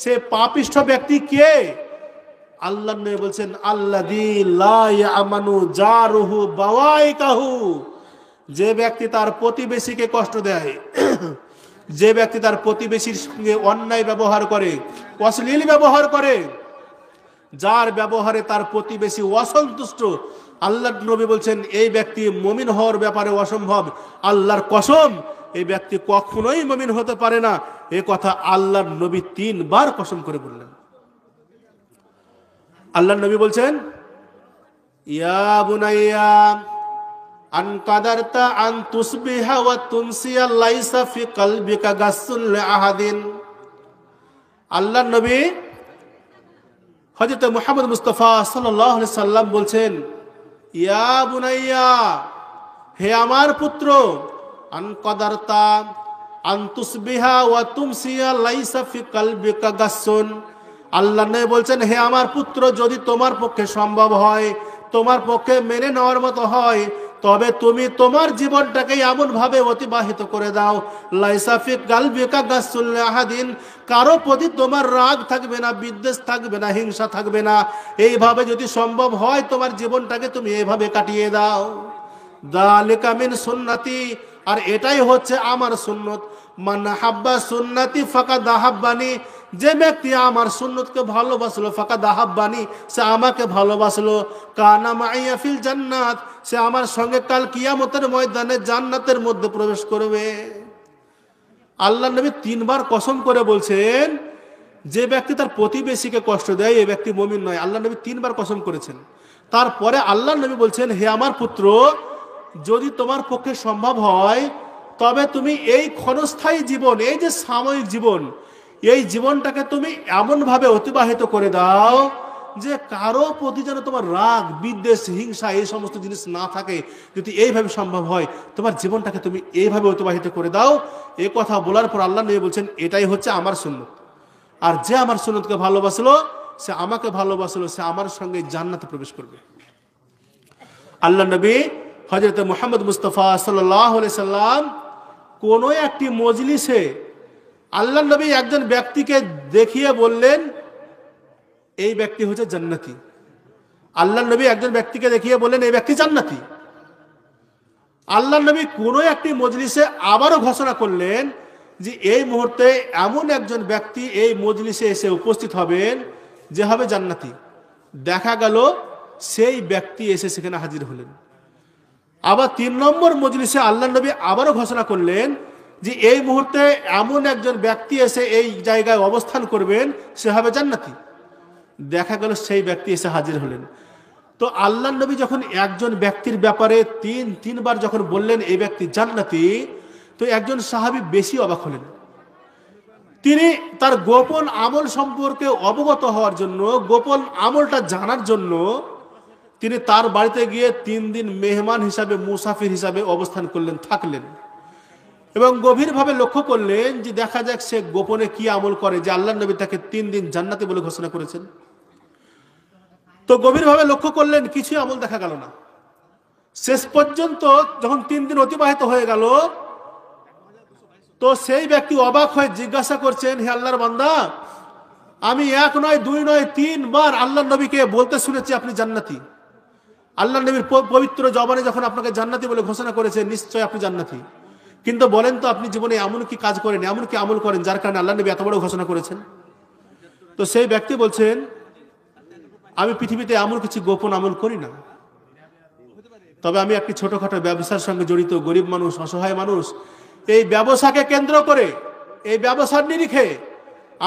সে পাপিষ্ঠ ব্যক্তি কে? আল্লাহর নবী বলছেন আল্লাযী লা ইয়ামানু জারুহু বাওয়াইকাহু, যে ব্যক্তি তার প্রতিবেশীকে কষ্ট দেয়, যে ব্যক্তি তার প্রতিবেশীর সঙ্গে অন্যায় ব্যবহার করে, অশ্লীল ব্যবহার করে, যার ব্যবহারে তার প্রতিবেশী অসন্তুষ্ট, আল্লাহর নবী বলছেন এই ব্যক্তি মুমিন হওয়ার ব্যাপারে অসম্ভব। আল্লাহর কসম, এই ব্যক্তি কখনোই মুমিন হতে পারে না। এই কথা আল্লাহর নবী তিনবার কসম করে বললেন। আল্লাহর নবী বলছেন, ইয়া বুনাইয়া আন কাদারতা আন তুসবিহা ওয়া তুনসিয়া লাইসা ফি কলবিকা গাসসুন লিআহাদিন। আল্লাহর নবী হযরত মুহাম্মদ মুস্তাফা সাল্লাল্লাহু আলাইহি সাল্লাম বলছেন, ইয়া বুনাইয়া, হে আমার পুত্র, আন কাদারতা আন তুসবিহা ওয়া তুমসিয়া লাইসা ফি কলবিকা গাসসুন। আল্লাহর নবী বলছেন, হে আমার পুত্র, যদি তোমার পক্ষে সম্ভব হয়, তোমার পক্ষে মেনে নেওয়ার মতো হয়, তবে তুমি তোমার জীবনটাকে এমন ভাবে অতিবাহিত করে দাও, লাইসা ফি কলবিকা গাসসুন লিআহাদিন, কারো প্রতি তোমার রাগ থাকবে না, বিদ্বেষ থাকবে না, হিংসা থাকবে না। এইভাবে যদি সম্ভব হয় তোমার জীবনটাকে তুমি এইভাবে কাটিয়ে দাও। যালিকা মিন সুন্নতি, আর এটাই হচ্ছে আমার সুন্নত। মান হাব্বা সুন্নতি ফাকাদ আহাব্বানি, যে ব্যক্তি আমার সুন্নতকে ভালোবাসলো ফাকাদ আহাব্বানি, সে আমাকে ভালোবাসলো। কানা মাইয়া ফিল জান্নাত, সে আমার সঙ্গে কাল কিয়ামতের ময়দানে জান্নাতের মধ্যে প্রবেশ করবে। আল্লাহ নবী 3 বার কসম করে বলছেন, যে ব্যক্তি তার প্রতিবেশীকে কষ্ট দেয় এই ব্যক্তি মুমিন নয়। আল্লাহ নবী 3 বার কসম করেছেন। তারপরে আল্লাহ নবী বলছেন, হে আমার পুত্র, যদি তোমার পক্ষে সম্ভব হয় তবে তুমি এই ক্ষণস্থায়ী জীবন, এই যে সাময়িক জীবন, এই জীবনটাকে তুমি এমনভাবে অতিবাহিত করে দাও যে কারো প্রতি যেন তোমার রাগ, বিদ্বেষ, হিংসা এই সমস্ত জিনিস না থাকে। যদি এইভাবে সম্ভব হয় তোমার জীবনটাকে তুমি এইভাবে অতিবাহিত করে দাও। এই কথা বলার পর আল্লাহ নবী বলছেন, এটাই হচ্ছে আমার সুন্নত। আর যে আমার সুন্নতকে ভালোবাসলো, সে আমাকে ভালোবাসলো, সে আমার সঙ্গে জান্নাতে প্রবেশ করবে। আল্লাহ নবী হযরত মুহাম্মদ মুস্তাফা সাল্লাল্লাহু আলাইহি সাল্লাম কোন একটি মজলিসে আল্লাহ নবী একজন ব্যক্তিকে দেখিয়ে বললেন, এই ব্যক্তি হচ্ছে জান্নাতি। আল্লাহ নবী একজন ব্যক্তিকে দেখিয়ে বললেন, এই ব্যক্তি জান্নাতি। আল্লাহ নবী কোন একটি মজলিসে আবারও ঘোষণা করলেন যে এই মুহূর্তে এমন একজন ব্যক্তি এই মজলিসে এসে উপস্থিত হবেন যে হবে জান্নাতি। দেখা গেল সেই ব্যক্তি এসে সেখানে হাজির হলেন। আবার 3 নম্বর মজলিসে আল্লাহ নবী আবারও ঘোষণা করলেন যে এই মুহূর্তে এমন একজন ব্যক্তি এসে এই জায়গায় অবস্থান করবেন, সে হবে জান্নাতি। দেখা গেল সেই ব্যক্তি এসে হাজির হলেন। তো আল্লাহ নবী যখন একজন ব্যক্তির ব্যাপারে 3 বার যখন বললেন এই ব্যক্তি জান্নাতি, তো একজন সাহাবী বেশি অবাক হলেন। তিনি তার গোপন আমল সম্পর্কে অবগত হওয়ার জন্য, গোপন আমলটা জানার জন্য তিনি তার বাড়িতে গিয়ে 3 দিন মেহমান হিসাবে, মুসাফির হিসাবে অবস্থান করলেন, থাকলেন এবং গভীরভাবে লক্ষ্য করলেন যে দেখা যাক সে গোপনে কি আমল করে যে আল্লাহ নবী তাকে 3 দিন জান্নাতি বলে ঘোষণা করেছেন। তো গভীরভাবে লক্ষ্য করলেন, কিছু আমল দেখা গেল না। শেষ পর্যন্ত যখন 3 দিন অতিবাহিত হয়ে গেল, তো সেই ব্যক্তি অবাক হয়ে জিজ্ঞাসা করছেন, হে আল্লাহর বান্দা, আমি 1 নয় 2 নয় 3 বার আল্লাহ নবীকে বলতে শুনেছি আপনি জান্নাতি। আল্লাহ নবীর পবিত্র জবানে যখন আপনাকে জান্নাতি বলে ঘোষণা করেছে, নিশ্চয় আপনি জান্নাতি। কিন্তু বলেন তো আপনি জীবনে এমন কি কাজ করেন, এমন কি আমল করেন যার কারণে আল্লাহ নবী এত বড় ঘোষণা করেছেন? তো সেই ব্যক্তি বলছেন, আমি পৃথিবীতে এমন কিছু গোপন আমল করি না, তবে আমি একটি ছোটখাটো ব্যবসার সঙ্গে জড়িত, গরিব মানুষ, অসহায় মানুষ। এই ব্যবসাকে কেন্দ্র করে, এই ব্যবসার নিরিখে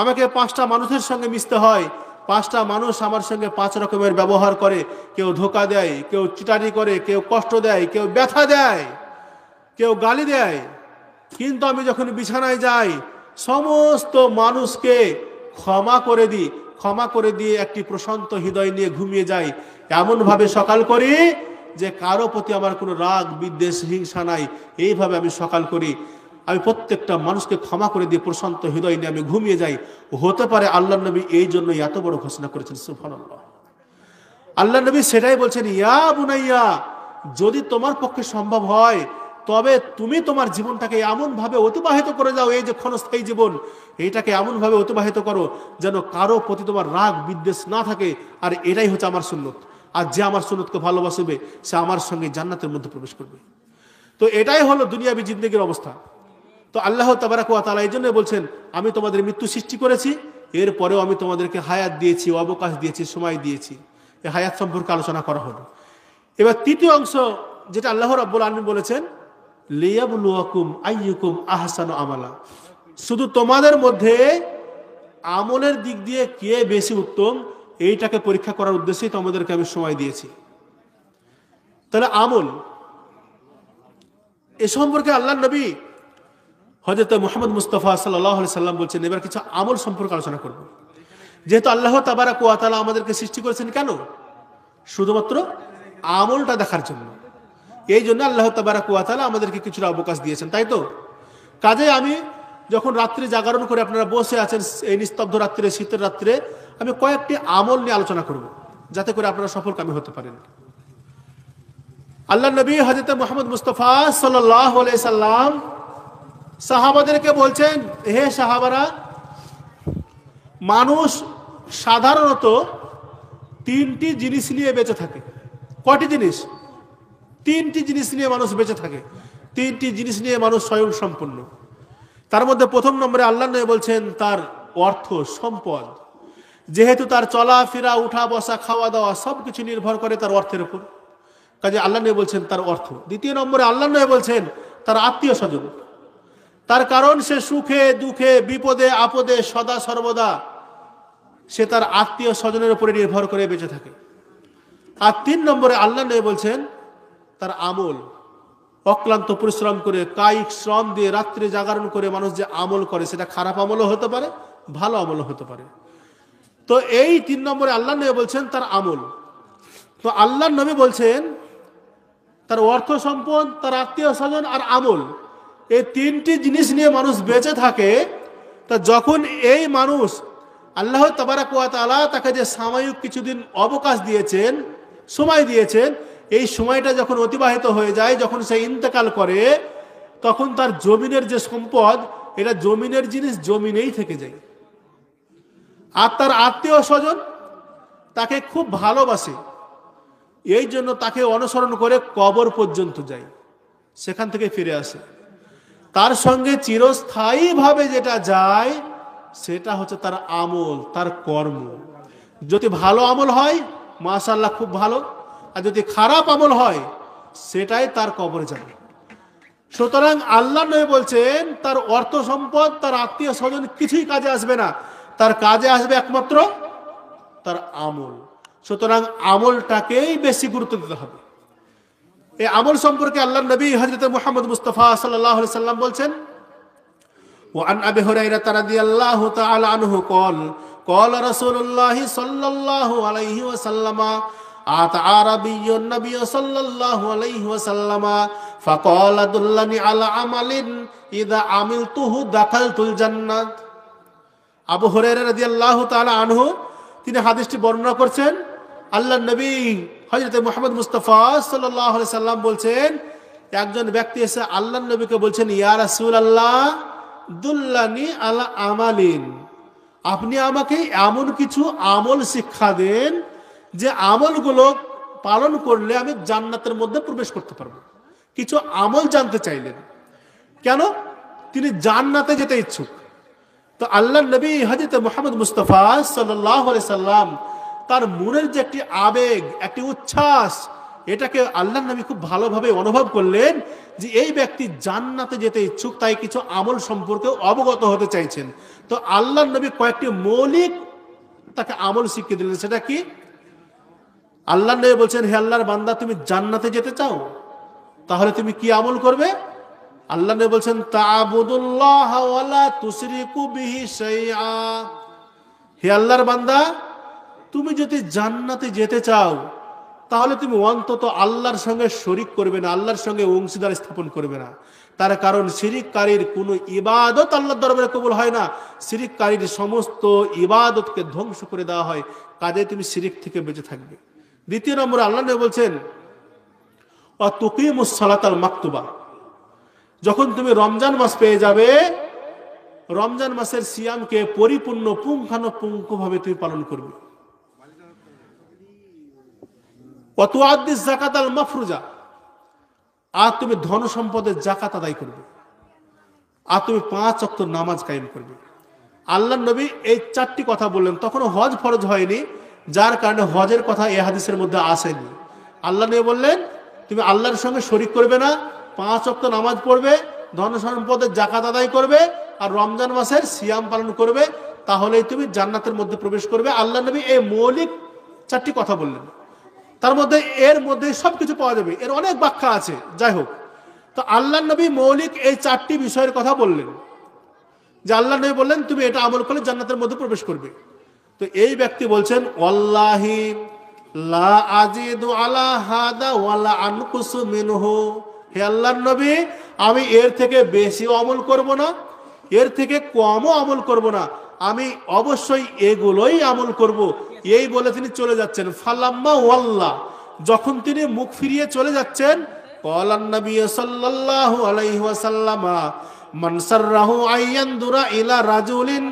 আমাকে 5টা মানুষের সঙ্গে মিশতে হয়। 5টা মানুষ আমার সঙ্গে 5 রকমের ব্যবহার করে। কেউ ধোকা দেয়, কেউ চিটারি করে, কেউ কষ্ট দেয়, কেউ ব্যথা দেয়, কেউ গালি দেয়। কিন্তু আমি যখন বিছানায় যাই, সমস্ত মানুষকে ক্ষমা করে দিই, ক্ষমা করে দিয়ে একটি প্রশান্ত হৃদয় নিয়ে ঘুমিয়ে যাই। এমনভাবে সকাল করি যে কারো প্রতি আমার কোনো রাগ, বিদ্বেষ, হিংসা নাই। এইভাবে আমি সকাল করি। আমি প্রত্যেকটা মানুষকে ক্ষমা করে দিয়ে প্রশান্ত হৃদয় নিয়ে আমি ঘুমিয়ে যাই। হতে পারে আল্লাহ নবী এই জন্য এত বড় ঘোষণা করেছেন। সুবহানাল্লাহ। আল্লাহ নবী সেটাই বলছেন, ইয়া বুনাইয়া, যদি তোমার পক্ষে সম্ভব হয় তবে তুমি তোমার জীবনটাকে এমনভাবে অতিবাহিত করে যাও, এই যে ক্ষণস্থায়ী জীবন, এইটাকে এমনভাবে অতিবাহিত করো যেন কারো প্রতি তোমার রাগ, বিদ্বেষ না থাকে। আর এটাই হচ্ছে আমার সুন্নত। আর যে আমার সুন্নতকে ভালোবাসবে সে আমার সঙ্গে জান্নাতের মধ্যে প্রবেশ করবে। তো এটাই হলো দুনিয়াবী জিন্দেগির অবস্থা। তো আল্লাহ তাবারাক ওয়া তাআলা এই জন্য বলছেন, আমি তোমাদের মৃত্যু সৃষ্টি করেছি, এরপরেও আমি তোমাদেরকে হায়াত দিয়েছি, অবকাশ দিয়েছি, সময় দিয়েছি। এই হায়াত সম্পর্কে আলোচনা করা হলো। এবার 3য় অংশ যেটা আল্লাহ রাব্বুল আলামিন বলেছেন, লিয়াবলুয়াকুম আইয়ুকুম আহসানু আমালা, শুধু তোমাদের মধ্যে আমলের দিক দিয়ে কে বেশি উত্তম, এইটাকে পরীক্ষা করার উদ্দেশ্যেই তোমাদেরকে আমি সময় দিয়েছি। তাহলে আমল, এ সম্পর্কে আল্লাহ নবী হযরত মুহাম্মদ মুস্তাফা সাল্লাল্লাহু আলাইহি সাল্লাম বলছেন, এবার কিছু আমল সম্পর্কে আলোচনা করব। যেহেতু আল্লাহ তাবারাক ওয়া তাআলা আমাদেরকে সৃষ্টি করেছেন কেন? শুধুমাত্র আমলটা দেখার জন্য। এই জন্য আল্লাহ তাবারাক ওয়া তাআলা আমাদেরকে কিছুটা অবকাশ দিয়েছেন, তাই তো? কাজে আমি যখন রাত্রে জাগরণ করে আপনারা বসে আছেন এই নিস্তব্ধ রাত্রে, শীতের রাত্রে, আমি কয়েকটি আমল নিয়ে আলোচনা করব যাতে করে আপনারা সফলকামী হতে পারেন। আল্লাহ নবী হযরত মুহাম্মদ মুস্তাফা সাল্লাল্লাহু আলাইহি সাল্লাম সাহাবাদেরকে বলছেন, হে সাহাবারা, মানুষ সাধারণত 3টি জিনিস নিয়ে বেঁচে থাকে। কয়টি জিনিস? 3টি জিনিস নিয়ে মানুষ বেঁচে থাকে। 3টি জিনিস নিয়ে মানুষ স্বয়ং সম্পূর্ণ। তার মধ্যে 1 নম্বরে আল্লাহ নবী বলছেন তার অর্থ সম্পদ, যেহেতু তার চলাফেরা, উঠা বসা, খাওয়া দাওয়া সবকিছু নির্ভর করে তার অর্থের উপর, কাজে আল্লাহ নবী বলছেন তার অর্থ। দ্বিতীয় নম্বরে আল্লাহ নবী বলছেন তার আত্মীয় স্বজন। তার কারণ সে সুখে দুঃখে বিপদে আপদে সদা সর্বদা সে তার আত্মীয় স্বজনের উপরে নির্ভর করে বেঁচে থাকে। আর 3 নম্বরে আল্লাহ নবী বলছেন তার আমল, অক্লান্ত পরিশ্রম করে কায়িক শ্রম দিয়ে রাত্রে জাগরণ করে মানুষ যে আমল করে সেটা খারাপ আমলও হতে পারে, ভালো আমলও হতে পারে। তো এই 3 নম্বরে আল্লাহ নবী বলছেন তার আমল। তো আল্লাহ নবী বলছেন তার অর্থ সম্পদ, তার আত্মীয় স্বজন আর আমল, এই 3টি জিনিস নিয়ে মানুষ বেঁচে থাকে। তা যখন এই মানুষ আল্লাহ তাবারাক ওয়া তাআলা তাকে যে সাময়িক কিছুদিন অবকাশ দিয়েছেন, সময় দিয়েছেন, এই সময়টা যখন অতিবাহিত হয়ে যায়, যখন সে ইন্তেকাল করে, তখন তার জমিনের যে সম্পদ, এটা জমিনের জিনিস জমিনেই থেকে যায়। আর তার আত্মীয় স্বজন তাকে খুব ভালোবাসে, এই জন্য তাকে অনুসরণ করে কবর পর্যন্ত যায়, সেখান থেকে ফিরে আসে। তার সঙ্গে চিরস্থায়ীভাবে যেটা যায় সেটা হচ্ছে তার আমল, তার কর্ম। যদি ভালো আমল হয় মাশাআল্লাহ খুব ভালো, আর যদি খারাপ আমল হয় সেটাই তার কবরে যাবে। সুতরাং আল্লাহ নবী বলছেন তার অর্থ সম্পদ, তার আত্মীয় স্বজন কিছুই কাজে আসবে না, তার কাজে আসবে একমাত্র তার আমল। সুতরাং আমলটাকেই বেশি গুরুত্ব দিতে হবে। এই আমল সম্পর্কে আল্লাহ নবী হযরত মুহাম্মদ মুস্তাফা সাল্লাল্লাহু আলাইহি সাল্লাম বলছেন, وعن أبي هريرة رضي الله تعالى عنه قال قال رسول الله صلى الله عليه وسلم أتى عربي النبي صلى الله عليه وسلم فقال دلني على عمل إذا عملته دخلت الجنة। আবু হুরায়রা রাদিয়াল্লাহু তাআলা আনহু তিনি হাদিসটি বর্ণনা করছেন। আল্লাহর নবী হযরত মুহাম্মদ মুস্তাফা সাল্লাল্লাহু আলাইহি সাল্লাম বলছেন, একজন ব্যক্তি এসে আল্লাহর নবীকে বলছেন, ইয়া রাসূলুল্লাহ দুল্লানি আলা আমালিন, আপনি আমাকে এমন কিছু আমল শিক্ষা দেন যে আমলগুলো পালন করলে আমি জান্নাতের মধ্যে প্রবেশ করতে পারবো। কিছু আমল জানতে চাইলেন। কেন? তিনি জান্নাতে যেতে ইচ্ছুক। তো আল্লাহর নবী হযরত মুহাম্মদ মুস্তাফা সাল্লাল্লাহু আলাইহি সাল্লাম তার মনের যে একটি আবেগ, একটি উচ্ছ্বাস, এটাকে আল্লাহর নবী খুব ভালোভাবে অনুভব করলেন যে এই ব্যক্তি জান্নাতে যেতে ইচ্ছুক, তাই কিছু আমল সম্পর্কে অবগত হতে চাইছেন। তো আল্লাহর নবী কয়েকটি মৌলিক তাকে আমল শিখিয়ে দিলেন। সেটা কি? আল্লাহর নবী বলছেন, হে আল্লাহর বান্দা, তুমি জান্নাতে যেতে চাও, তাহলে তুমি কি আমল করবে? আল্লাহ নবী বলছেন, তা'বুদুল্লাহ ওয়া লা তুশরিকু বিহি শাইআ। হে আল্লাহর বান্দা, তুমি যদি জান্নাতে যেতে চাও তাহলে তুমি অন্তত আল্লাহর সঙ্গে শরীক করবে না, আল্লাহর সঙ্গে অংশীদার স্থাপন করবে না। তার কারণ শিরিককারীর কোনো ইবাদত আল্লাহর দরবারে কবুল হয় না, শিরিককারীর সমস্ত ইবাদতকে ধ্বংস করে দেওয়া হয়। কাজে তুমি শিরিক থেকে বেঁচে থাকবে। দ্বিতীয় নম্বরে আল্লাহ নবী বলছেন, ওয়া তুকিমুস সালাতাল মাকতুবা। যখন তুমি রমজান মাস পেয়ে যাবে, রমজান মাসের সিয়ামকে পরিপূর্ণ পুঙ্খানুপুঙ্খভাবে তুমি পালন করবে। যাকাতাল মাফরুজা, আর তুমি ধন সম্পদের জাকাত আদায় করবে, আর তুমি 5 ওয়াক্ত নামাজ কায়েম করবে। আল্লাহর নবী এই 4টি কথা বললেন। তখনও হজ ফরজ হয়নি, যার কারণে হজের কথা এই হাদিসের মধ্যে আসেনি। আল্লাহ নবী বললেন তুমি আল্লাহর সঙ্গে শরীক করবে না, 5 ওয়াক্ত নামাজ পড়বে, ধন সম্পদের জাকাত আদায় করবে, আর রমজান মাসের সিয়াম পালন করবে, তাহলেই তুমি জান্নাতের মধ্যে প্রবেশ করবে। আল্লাহ নবী এই মৌলিক 4টি কথা বললেন। তার মধ্যে এর মধ্যে সবকিছু পাওয়া যাবে, এর অনেক ব্যাখ্যা আছে, যাই হোক। তো আল্লাহ নবী মৌলিক এই 4টি বিষয়ের কথা বললেন, যে আল্লাহ নবী বললেন তুমি এটা আমল করলে জান্নাতের মধ্যে প্রবেশ করবে। তো এই ব্যক্তি বলছেন, ওয়াল্লাহি লা আজিদু আলা হাদা ওয়ালা আনকুসু মিনহু। হে আল্লাহর নবী, আমি এর থেকে বেশি আমল করব না, এর থেকে কমও আমল করব না, আমি অবশ্যই এগুলোই আমল করব। এই বলে তিনি চলে যাচ্ছেন। ফালাম্মা ওয়াল্লাহ, যখন তিনি মুখ ফিরিয়ে চলে যাচ্ছেন, ক্বালান নবী সাল্লাল্লাহু আলাইহি ওয়াসাল্লাম, মান সাররাহু আইয়ানদুরা ইলা রাজুলিন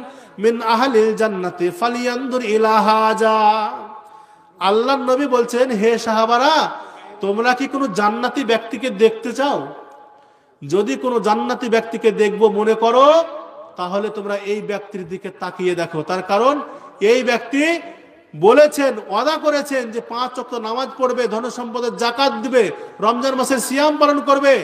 মিন আহলিল জান্নাতি ফালিয়ানদুর ইলা হাজা। আল্লাহর নবী বলছেন, হে সাহাবারা, তোমরা কি কোনো জান্নাতি ব্যক্তিকে দেখতে চাও? যদি কোনো জান্নাতি ব্যক্তিকে দেখবো মনে করো, তাহলে তোমরা এই ব্যক্তির দিকে তাকিয়ে দেখো। তার কারণ এই ব্যক্তি বলেছেন, ওয়াদা করেছেন যে 5 ওয়াক্ত নামাজ পড়বে, ধন সম্পদের জাকাত দিবে, রমজান মাসের সিয়াম পালন করবে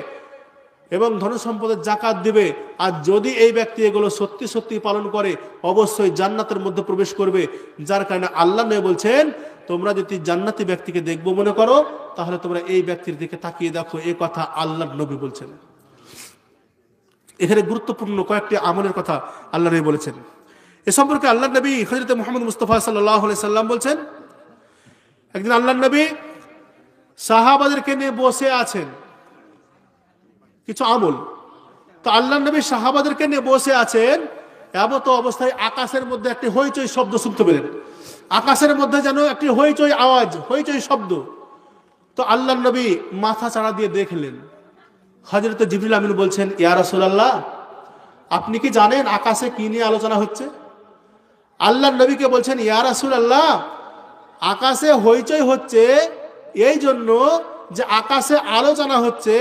এবং ধন সম্পদের জাকাত দিবে। আর যদি এই ব্যক্তি এগুলো সত্যি সত্যি পালন করে অবশ্যই জান্নাতের মধ্যে প্রবেশ করবে। যার কারণে আল্লাহ নবী বলছেন, তোমরা যদি জান্নাতি ব্যক্তিকে দেখবো মনে করো, তাহলে তোমরা এই ব্যক্তির দিকে তাকিয়ে দেখো। এই কথা আল্লাহ নবী বলছেন। এখানে গুরুত্বপূর্ণ কয়েকটি আমলের কথা আল্লাহ নবী বলেছেন। এ সম্পর্কে আল্লাহ নবী হযরত মুহাম্মদ মুস্তাফা সাল্লাল্লাহু আলাইহি সাল্লাম বলছেন, একদিন আল্লাহ নবী সাহাবাদেরকে নিয়ে বসে আছেন, কিছু আমল। তো আল্লাহ নবী সাহাবাদেরকে নিয়ে বসে আছেন, এমত অবস্থায় আকাশের মধ্যে একটি হইচই শব্দ শুনতে পেলেন। আকাশের মধ্যে যেন একটি হইচই আওয়াজ, হইচই শব্দ। তো আল্লাহ নবী মাথা চাড়া দিয়ে দেখলেন, হযরত জিবরিল আমিন বলছেন, ইয়া রাসূলুল্লাহ, আপনি কি জানেন আকাশে কি নিয়ে আলোচনা হচ্ছে? আল্লাহ নবীকে বলছেন, ইয়া রাসূলুল্লাহ, আকাশে হইচই হচ্ছে এই জন্য যে আকাশে আলোচনা হচ্ছে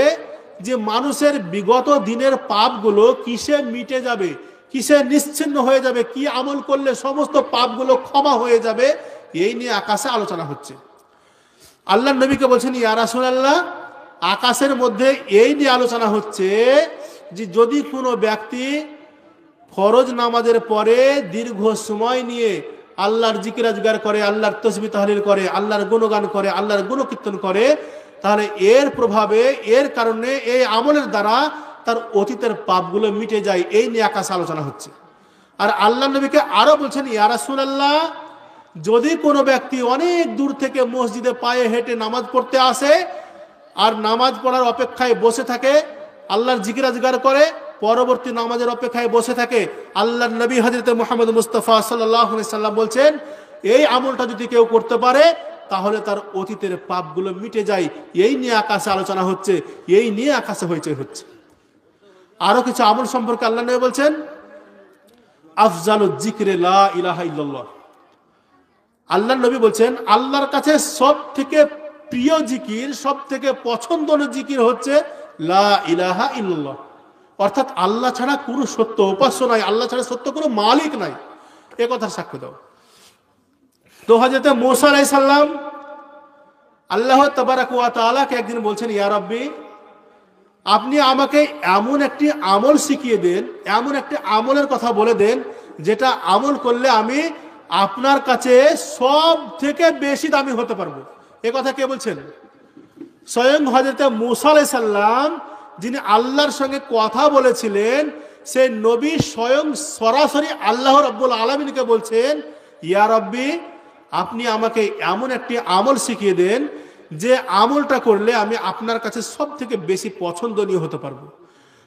যে মানুষের বিগত দিনের পাপগুলো কিসে মিটে যাবে, কিসে নিশ্চিহ্ন হয়ে যাবে, কি আমল করলে সমস্ত পাপগুলো ক্ষমা হয়ে যাবে, এই নিয়ে আকাশে আলোচনা হচ্ছে। আল্লাহ নবীকে বলছেন, ইয়া রাসূলুল্লাহ, আকাশের মধ্যে এই নিয়ে আলোচনা হচ্ছে যে যদি কোনো ব্যক্তি ফরজ নামাজের পরে দীর্ঘ সময় নিয়ে আল্লাহর জিকির আজগার করে, আল্লাহর তাসবিহ তাহলিল করে, আল্লাহর গুণগান করে, আল্লাহর গুণকীর্তন করে, তাহলে এর প্রভাবে, এর কারণে, এই আমলের দ্বারা তার অতীতের পাপগুলো মিটে যায়। এই নিয়ে আকাশে আলোচনা হচ্ছে। আর আল্লাহ নবীকে আরো বলছেন, ইয়া রাসূলুল্লাহ, যদি কোনো ব্যক্তি অনেক দূর থেকে মসজিদে পায়ে হেঁটে নামাজ পড়তে আসে আর নামাজ পড়ার অপেক্ষায় বসে থাকে, আল্লাহর জিকির আজগার করে, পরবর্তী নামাজের অপেক্ষায় বসে থাকে, আল্লাহ নবী হযরত মুহাম্মদ মুস্তাফা সাল্লাল্লাহু আলাইহি সাল্লাম বলছেন, এই আমলটা যদি কেউ করতে পারে তাহলে তার অতীতের পাপগুলো মিটে যায়। এই নিয়ে আকাশে আলোচনা হচ্ছে, এই নিয়ে আকাশে হইচই হচ্ছে। আরো কিছু আমল সম্পর্কে আল্লাহ নবী বলছেন, আফজালুজ যিকরি লা ইলাহা ইল্লাল্লাহ। আল্লাহ নবী বলছেন, আল্লাহর কাছে সব থেকে প্রিয় জিকির, সব থেকে পছন্দনীয় জিকির হচ্ছে লা ইলাহা ইল্লাল্লাহ। অর্থাৎ আল্লাহ ছাড়া কোনো সত্য উপাস্য নাই, আল্লাহ ছাড়া সত্য কোনো মালিক নাই, এ কথার সাক্ষ্য দাও। তো হযরত মূসা আলাইহিস সালাম আল্লাহ তাবারাক ওয়া তাআলাকে একদিন বলছেন, ইয়া রাব্বি, আপনি আমাকে এমন একটি আমল শিখিয়ে দেন, এমন একটি আমলের কথা বলে দেন যেটা আমল করলে আমি আপনার কাছে সব থেকে বেশি দামি হতে পারবো। এ কথা কে বলছেন? স্বয়ং হযরত মূসা আলাইহিস সালাম, যিনি আল্লাহর সঙ্গে কথা বলেছিলেন, সেই নবী স্বয়ং সরাসরি আল্লাহ রাব্বুল আলামিনকে বলছেন, ইয়া রাব্বি, আপনি আমাকে এমন একটি আমল শিখিয়ে দেন যে আমলটা করলে আমি আপনার কাছে সব থেকে বেশি পছন্দনীয় হতে পারবো।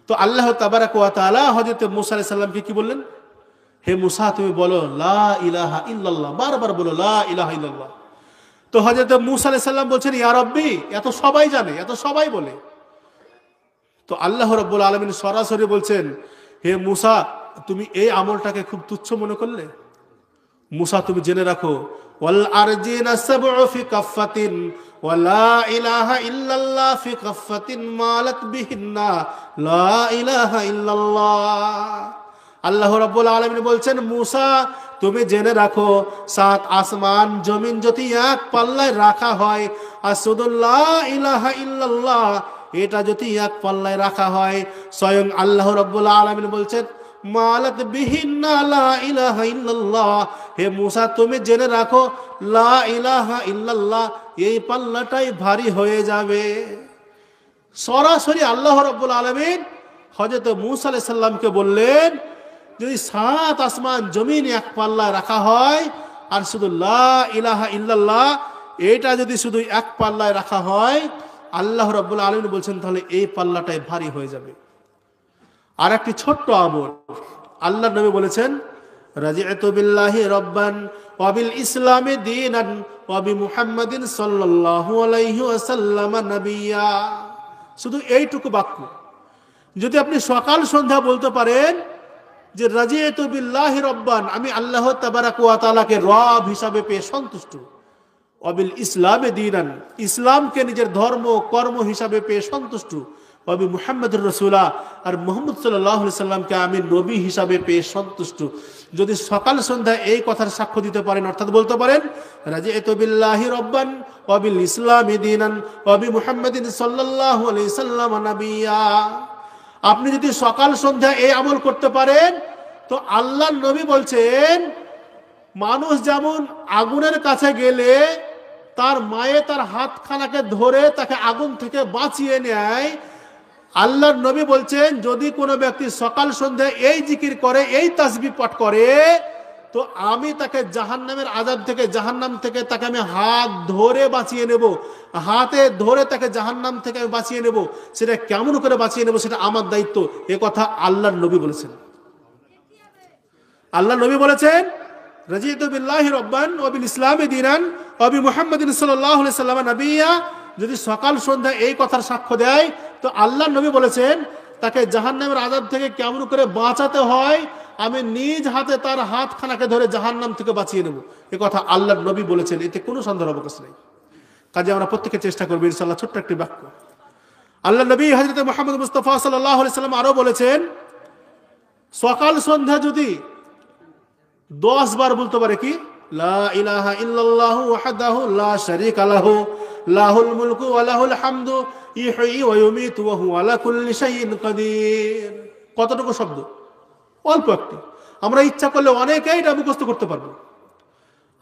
তো আল্লাহ তাবারাক ওয়া তাআলা হযরত মূসা আলাইহিস সালামকে কি বললেন? হে মূসা, তুমি বলো লা ইলাহা ইল্লাল্লাহ, বারবার বলো লা ইলাহা ইল্লাল্লাহ। তো হযরত মূসা আলাইহিস সালাম বলছেন, ইয়া রাব্বি, এত সবাই জানে, এত সবাই বলে। তো আল্লাহ রাব্বুল আলামিন সরাসরি বলছেন, হে মূসা, তুমি এই আমলটাকে খুব তুচ্ছ মনে করলে? মূসা, তুমি জেনে রাখো, ওয়াল আরজিনা সাবউ ফি কাফফাতিন ওয়া লা ইলাহা ইল্লাল্লাহ ফি কাফফাতিন মালাক বিহিন্না লা ইলাহা ইল্লাল্লাহ। আল্লাহ রাব্বুল আলামিন বলছেন, মূসা, তুমি জেনে রাখো, 7 আসমান জমিন যদি এক পাল্লায় রাখা হয় আর শুধু লা ইলাহা ইল্লাল্লাহ এটা যদি এক পাল্লায় রাখা হয়, স্বয়ং আল্লাহ রাব্বুল আলামিন বলছেন, মালাক বিহিন্না লা ইলাহা ইল্লাল্লাহ, হে মূসা, তুমি জেনে রাখো, লা ইলাহা ইল্লাল্লাহ এই পাল্লাটাই ভারী হয়ে যাবে। সরাসরি আল্লাহ রাব্বুল আলামিন হযরত মূসা আলাইহিস সালামকে বললেন, যদি 7 আসমান জমিন এক পাল্লায় রাখা হয় আর শুধু লা ইলাহা ইল্লাল্লাহ এটা যদি শুধু এক পাল্লায় রাখা হয়, আল্লাহ রাব্বুল আলামিন বলছেন তাহলে এই পাল্লাটাই ভারী হয়ে যাবে। আর একটি ছোট্ট আমল আল্লাহর নবী বলেছেন, রাজি'তু বিল্লাহি রাব্বান ওয়া বিল ইসলামি দীনান ওয়া বি মুহাম্মাদিন সাল্লাল্লাহু আলাইহি ওয়াসাল্লাম নবিয়্যা। শুধু এইটুকু বাক্য যদি আপনি সকাল সন্ধ্যা বলতে পারেন যে রাজি'তু বিল্লাহি রাব্বান, আমি আল্লাহ তাবারাক ওয়া তাআলাকে রব হিসাবে পেয়ে সন্তুষ্ট, ওয়া বিল ইসলামি দীনান, ইসলামকে নিজের ধর্ম কর্ম হিসাবে পেয়ে সন্তুষ্ট, ওয়াবি মুহাম্মাদুর রাসূলা, আর মুহাম্মদ সাল্লাল্লাহু আলাইহি সাল্লামকে আমি নবী হিসাবে পেয়ে সন্তুষ্ট। যদি সকাল সন্ধ্যা এই কথার সাক্ষ্য দিতে পারেন, অর্থাৎ বলতে পারেন রাজিতু বিল্লাহি রাব্বান ওয়া বিল ইসলামি দীনান ওয়া বি মুহাম্মাদিন সাল্লাল্লাহু আলাইহি সাল্লাম নাবিয়্যা, আপনি যদি সকাল সন্ধ্যা এই আমল করতে পারেন, তো আল্লাহর নবী বলছেন মানুষ যেমন আগুনের কাছে গেলে তার মায়ে তার হাতখানাকে ধরে তাকে আগুন থেকে বাঁচিয়ে নেয়, আল্লাহর নবী বলছেন যদি কোনো ব্যক্তি সকাল সন্ধ্যা এই জিকির করে, এই তাসবিহ পাঠ করে, তো আমি তাকে জাহান্নামের আযাব থেকে, জাহান্নাম থেকে তাকে আমি হাত ধরে বাঁচিয়ে নেব, হাতে ধরে তাকে জাহান্নাম থেকে আমি বাঁচিয়ে নেব। সেটা কেমন করে বাঁচিয়ে নেব সেটা আমার দায়িত্ব। এ কথা আল্লাহর নবী বলেছেন। আল্লাহর নবী বলেছেন রাজিতু বিল্লাহি রাব্বান ওয়া বিল ইসলামি দীনান ওয়া বি মুহাম্মাদিন সাল্লাল্লাহু আলাইহি সাল্লাম নাবিয়্যা, যদি সকাল সন্ধ্যা এই কথার সাক্ষ্য দেয়, তো আল্লাহর নবী বলেছেন তাকে জাহান্নামের আযাব থেকে কেমন করে বাঁচাতে হয় আমি নিজ হাতে তার হাতখানাকে ধরে জাহান্নাম থেকে বাঁচিয়ে নেব। এ কথা আল্লাহর নবী বলেছেন, এতে কোনো সন্দেহ অবকাশ নেই। কাজে আমরা প্রত্যেকে চেষ্টা করব ইনশাআল্লাহ। ছোট্ট একটি বাক্য, আল্লাহর নবী হযরত মুহাম্মদ মুস্তাফা সাল্লাল্লাহু আলাইহি সাল্লাম আরো বলেছেন সকাল সন্ধ্যা যদি 10 বার বলতে পারে কি লা ইলাহা ইল্লাল্লাহু ওয়াহদাহু লা শারীকা লাহু লাহুল মুলকু ওয়া লাহুল হামদু ইহয়ী ওয়া ইউমীতু ওয়া হুয়া আলা কুল্লি শাইইন কাদির। কতটুকু শব্দ? অল্প একটি। আমরা ইচ্ছা করলে অনেকেই এটা মুখস্থ করতে পারবো।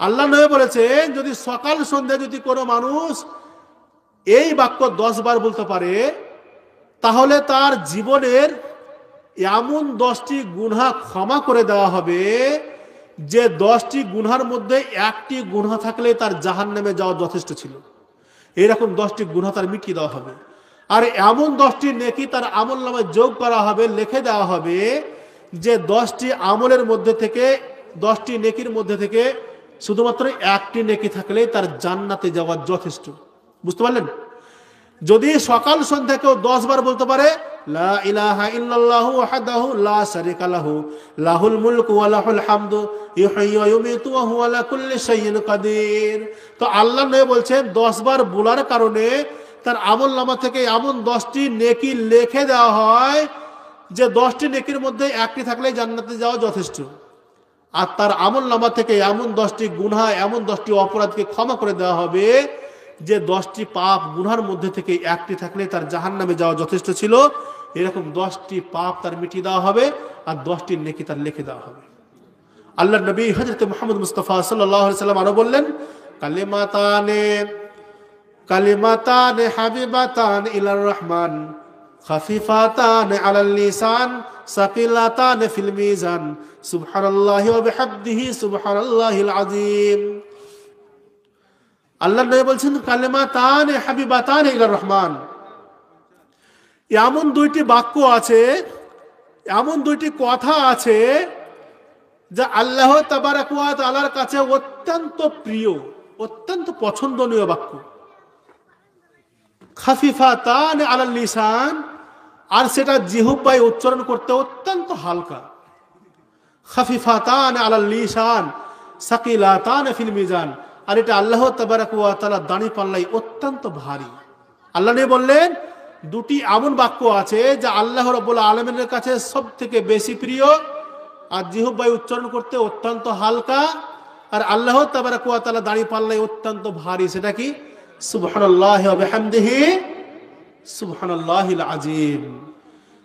আল্লাহ নবী বলেছেন যদি সকাল সন্ধ্যা যদি কোনো মানুষ এই বাক্য 10 বার বলতে পারে, তাহলে তার জীবনের এমন 10টি গুনাহ ক্ষমা করে দেওয়া হবে যে 10টি গুনার মধ্যে একটি গুনাহ থাকলে তার জাহান্নামে যাওয়া যথেষ্ট ছিল। এরকম 10টি গুনাহ তার মিটিয়ে দেওয়া হবে। আর এমন 10টি নেকি তার আমল নামায় যোগ করা হবে, লিখে দেওয়া হবে যে 10টি আমলের মধ্যে থেকে, 10টি নেকির মধ্যে থেকে শুধুমাত্র একটি নেকি থাকলে তার জান্নাতে যাওয়া যথেষ্ট। বুঝতে পারলেন? যদি সকাল সন্ধ্যা কেউ 10 বার বলতে পারে লা ইলাহা ইল্লাল্লাহু ওয়াহদাহু লা শারীকা লাহু লাহুল মুলকু ওয়া লাহুল হামদু ইহয়ী ওয়া ইউমীতু ওয়া হুয়া আলা কুল্লি শাইইন কাদির, তো আল্লাহ নবী বলছেন 10 বার বলার কারণে তার আমলনামা থেকে এমন 10টি নেকি লিখে দেওয়া হয় যে 10টি নেকির মধ্যে একটি থাকলে জান্নাতে যাওয়া যথেষ্ট। আর তার আমলনামা থেকে এমন 10টি গুনাহ, এমন 10টি অপরাধকে ক্ষমা করে দেওয়া হবে যে 10টি পাপ গুনার মধ্যে থেকে একটি থাকলে তার জাহান্নামে যাওয়া যথেষ্ট ছিল। এরকম 10টি পাপ তার মিটিয়ে দেওয়া হবে আর 10টি নেকি তার লিখে দেওয়া হবে। আল্লাহর নবী হযরত মুহাম্মদ মুস্তাফা সাল্লাল্লাহু আলাইহি সাল্লাম আরো বললেন কালিমাতানে হাবিবাতান ইলার রহমান খাফিফাতান আলাল লিসান সাকিলাতান ফিল মিজান সুবহানাল্লাহি ওয়া বিহামদিহি সুবহানাল্লাহিল আযীম। আল্লাহ নবী বলছেন কালিমাতান হাবিবাতান ইলার রহমান, এমন 2টি বাক্য আছে, এমন 2টি কথা আছে যা আল্লাহ তাবারাক ওয়া তাআলার কাছে অত্যন্ত প্রিয়, অত্যন্ত পছন্দনীয় বাক্য। খাফিফাতান আলাল লিসান, আর সেটা জিহ্বায় উচ্চারণ করতে অত্যন্ত হালকা। খাফিফাতান আলাল লিসান সাকিলাতান ফিল মিজান, আর এটা আল্লাহ তাবারাক ওয়া তাআলা দানি পাল্লাই অত্যন্ত ভারী। আল্লাহ নবী বললেন 2টি এমন বাক্য আছে যা আল্লাহ রাব্বুল আলামিনের কাছে সবথেকে বেশি প্রিয়, আর জিহ্বায় উচ্চারণ করতে অত্যন্ত হালকা, আর আল্লাহ তাবারাক ওয়া তাআলা দানি পাল্লাই অত্যন্ত ভারী। সেটা কি? সুবহানাল্লাহি ওয়া বিহামদিহি সুবহানাল্লাহিল আযীম।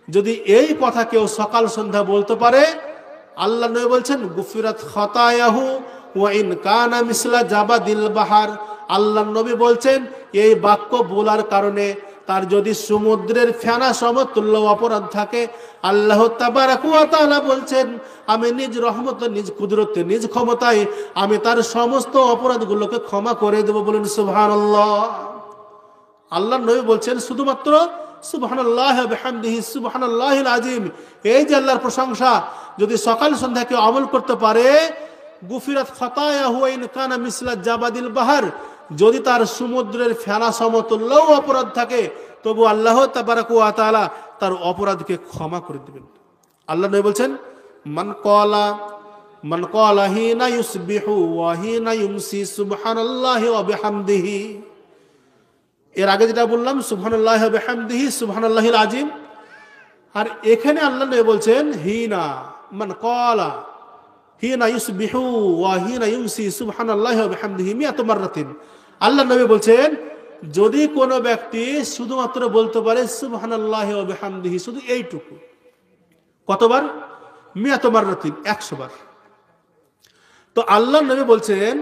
যদি এই কথা কেউ সকাল সন্ধ্যা বলতে পারে, আল্লাহ নবী বলছেন গুফিরাত খাতায়াহু ওয়া ইন কানা মিসলা জাবাদিল বাহার। আল্লাহ নবী বলছেন এই বাক্য বলার কারণে তার যদি সমুদ্রের ফেনা সমতুল্য অপরাধ থাকে, আল্লাহ তাবারাক ওয়া তাআলা বলছেন আমি নিজ রহমতে, নিজ কুদরতে, নিজ ক্ষমতায় আমি তার সমস্ত অপরাধগুলোকে ক্ষমা করে দেব। বলেন সুবহানাল্লাহ। আল্লাহ নবী বলছেন শুধুমাত্র সুবহানাল্লাহি ওয়া বিহামদিহি সুবহানাল্লাহিল আযীম, এই যে আল্লাহর প্রশংসা, যদি সকাল সন্ধ্যা কেউ আমল করতে পারে, গুফিরাত খাতায়াহু ওয়া ইন কানা মিসলা জাবাদিল বাহার, যদি তার সমুদ্রের ফেনা সমতুল্য অপরাধ থাকে, তবু আল্লাহ তাবারাক ওয়া তাআলা তার অপরাধকে ক্ষমা করে দিবেন। আল্লাহ নবী বলছেন মান ক্বালা হিনা ইউসবিহু ওয়া হিনা ইউমসি সুবহানাল্লাহি ওয়া বিহামদিহি, এর আগে যেটা বললাম সুবহানাল্লাহি ওয়া বিহামদিহি সুবহানাল্লাহিল আজিম, আর এখানে আল্লাহ নবী বলছেন হিনা মান ক্বালা হিনা ইউসবিহু ওয়া হিনা ইউমসি সুবহানাল্লাহি ওয়া বিহামদিহি মিয়াতু মাররাতিন। আল্লাহ নবী বলছেন যদি কোনো ব্যক্তি শুধুমাত্র বলতে পারে সুবহানাল্লাহি ওয়া বিহামদিহি, শুধু এইটুকু, কতবার? মিয়াতু মাররাতিন, 100 বার। তো আল্লাহ নবী বলছেন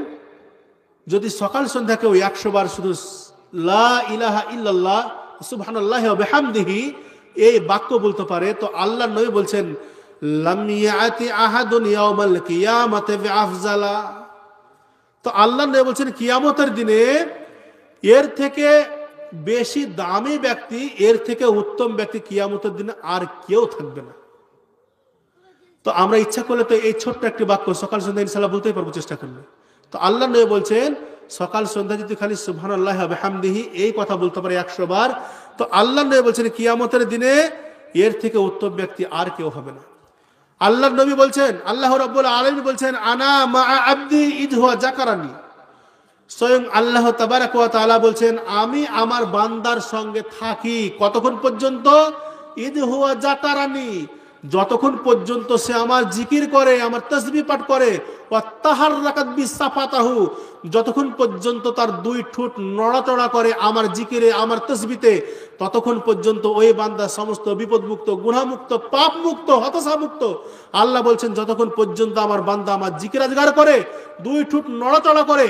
যদি সকাল সন্ধ্যা কেউ 100 বার শুধু লা ইলাহা ইল্লাল্লাহ সুবহানাল্লাহি ওয়া বিহামদিহি এই বাক্য বলতে পারে, তো আল্লাহ নবী বলছেন লাম ইয়াতি আহাদুন ইয়াউমাল কিয়ামাতি বিআফজালা। তো আল্লাহ নবী বলছেন কিয়ামতের দিনে এর থেকে বেশি দামি ব্যক্তি, এর থেকে উত্তম ব্যক্তি কিয়ামতের দিনে আর কেউ থাকবে না। তো আমরা ইচ্ছা করলে তো এই ছোট্ট একটি বাক্য সকাল সন্ধ্যা ইনশাআল্লাহ বলতেই পারবো চেষ্টা করলে। তো আল্লাহ নবী বলছেন সকাল সন্ধ্যা যদি খালি সুবহানাল্লাহি ওয়া বিহামদিহি এই কথা বলতে পারে 100 বার, তো আল্লাহ নবী বলছেন কিয়ামতের দিনে এর থেকে উত্তম ব্যক্তি আর কেউ হবে না। আল্লাহ নবী বলছেন, আল্লাহ রাব্বুল আলামিন বলছেন আনা মা আবদি ইদ হুয়া যাকারানি। স্বয়ং আল্লাহ তাবারাক ওয়া তাআলা বলছেন আমি আমার বান্দার সঙ্গে থাকি কতক্ষণ পর্যন্ত? ইদ হুয়া যাকারানি, যতক্ষণ পর্যন্ত সে আমার জিকির করে, আমার তাসবিহ পাঠ করে, ওয়া তাহাররাকাত বিসাফাতাহু, যতক্ষণ পর্যন্ত তার দুই ঠোঁট নড়াচড়া করে আমার জিকিরে, আমার তাসবিতে, ততক্ষণ পর্যন্ত ওই বান্দা সমস্ত বিপদমুক্ত, গুনাহমুক্ত, পাপমুক্ত, হতাশামুক্ত। আল্লাহ বলছেন যতক্ষণ পর্যন্ত আমার বান্দা আমার জিকির আজগার করে, দুই ঠোঁট নড়াচড়া করে,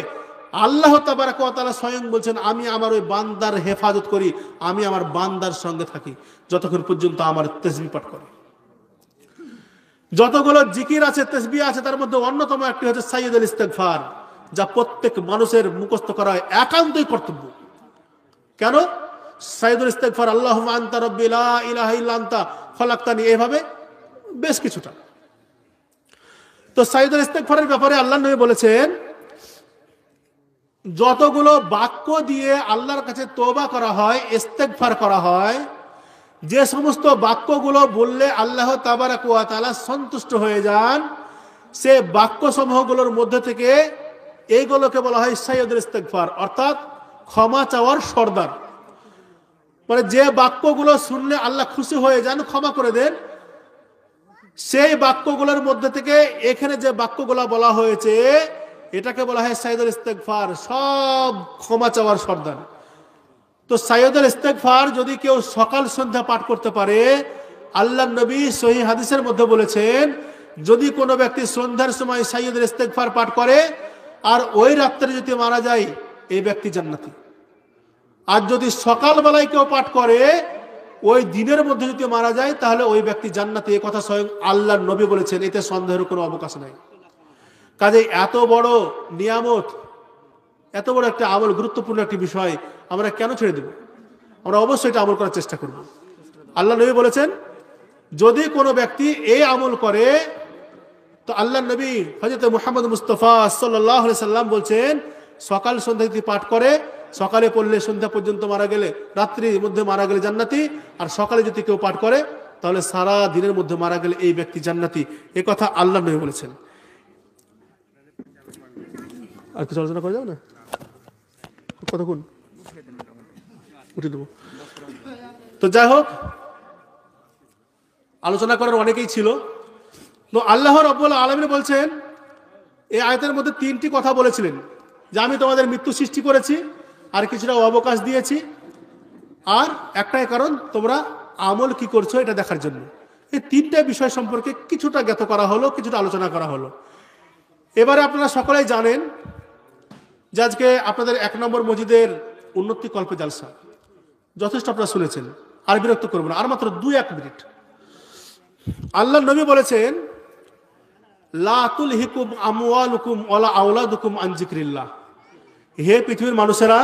আল্লাহ তাবারাক ওয়া তাআলা স্বয়ং বলছেন আমি আমার ওই বান্দার হেফাজত করি, আমি আমার বান্দার সঙ্গে থাকি যতক্ষণ পর্যন্ত আমার তাসবিহ পাঠ করে। যতগুলো জিকির আছে, তাসবিহ আছে, তার মধ্যে অন্যতম একটি হচ্ছে সাইয়্যিদুল ইস্তিগফার, যা প্রত্যেক মানুষের মুখস্থ করা একান্তই কর্তব্য। কেন? সাইয়্যিদুল ইস্তিগফার আল্লাহুম্মা আনতা রাব্বি লা ইলাহা ইল্লা আনতা খলাকতানি, এভাবে বেশ কিছুটা। তো সাইয়্যিদুল ইস্তিগফারের ব্যাপারে আল্লাহ নবী বলেছেন যতগুলো বাক্য দিয়ে আল্লাহর কাছে তওবা করা হয়, ইস্তিগফার করা হয়, যে সমস্ত বাক্যগুলো বললে আল্লাহ তাবারাক ওয়া তাআলা সন্তুষ্ট হয়ে যান, সে বাক্য সমূহগুলোর মধ্যে থেকে এইগুলোকে বলা হয় সাইয়্যিদুল ইস্তিগফার, অর্থাৎ ক্ষমা চাওয়ার সর্দার। মানে যে বাক্যগুলো শুনলে আল্লাহ খুশি হয়ে যান, ক্ষমা করে দেন, সেই বাক্যগুলোর মধ্যে থেকে এখানে যে বাক্যগুলো বলা হয়েছে এটাকে বলা হয় সাইয়্যিদুল ইস্তিগফার, সব ক্ষমা চাওয়ার সর্দার। তো সাইয়্যিদুল ইস্তিগফার যদি কেউ সকাল সন্ধ্যা পাঠ করতে পারে, আল্লাহ নবী সহিহ হাদিসের মধ্যে বলেছেন যদি কোনো ব্যক্তি সন্ধ্যার সময় সাইয়্যিদুল ইস্তিগফার পাঠ করে আর ওই রাত্রে যদি মারা যায় এই ব্যক্তি জান্নাতি। আর যদি সকালবেলায় কেউ পাঠ করে ওই দিনের মধ্যে যদি মারা যায় তাহলে ওই ব্যক্তি জান্নাতি, এই কথা স্বয়ং আল্লাহ নবী বলেছেন, এতে সন্দেহের কোনো অবকাশ নাই। কাজে এত বড় নিয়ামত, এত বড় একটা আমল, গুরুত্বপূর্ণ একটি বিষয় আমরা কেন ছেড়ে দেব? আমরা অবশ্যই এটা আমল করার চেষ্টা করব। আল্লাহ নবী বলেছেন যদি কোনো ব্যক্তি এই আমল করে, তো আল্লাহ নবী হযরত মুহাম্মদ মুস্তাফা সাল্লাল্লাহু আলাইহি সাল্লাম বলছেন সকাল সন্ধ্যা যদি পাঠ করে, সকালে পড়লে সন্ধ্যা পর্যন্ত মারা গেলে, রাত্রির মধ্যে মারা গেলে জান্নাতি, আর সকালে যদি কেউ পাঠ করে তাহলে সারা দিনের মধ্যে মারা গেলে এই ব্যক্তি জান্নাতি। এই কথা আল্লাহ নবী বলেছেন। আর কিছু আলোচনা করা যাবে না? কতক্ষণ উঠে দেবো? তো যাই হোক, আলোচনা করার অনেকেই ছিল। তো আল্লাহ রাব্বুল আলামিন বলছেন এই আয়াতের মধ্যে 3টি কথা বলেছিলেন যে আমি তোমাদের মৃত্যু সৃষ্টি করেছি, আর কিছুটা অবকাশ দিয়েছি, আর একটাই কারণ তোমরা আমল কি করছো এটা দেখার জন্য। এই 3টা বিষয় সম্পর্কে কিছুটা জ্ঞাত করা হলো, কিছুটা আলোচনা করা হলো। এবারে আপনারা সকলেই জানেন যে আজকে আপনাদের 1 নম্বর মসজিদের উন্নতি কল্পে জালসা যথেষ্ট আপনারা শুনেছেন, আর বিরক্ত করব না, আর মাত্র 2-1 মিনিট। আল্লাহ নবী বলেছেন লা তুলহিকুম আমওয়ালুকুম ওয়ালা আওলাদুকুম আন যিকরিল্লাহ। হে পৃথিবীর মানুষেরা,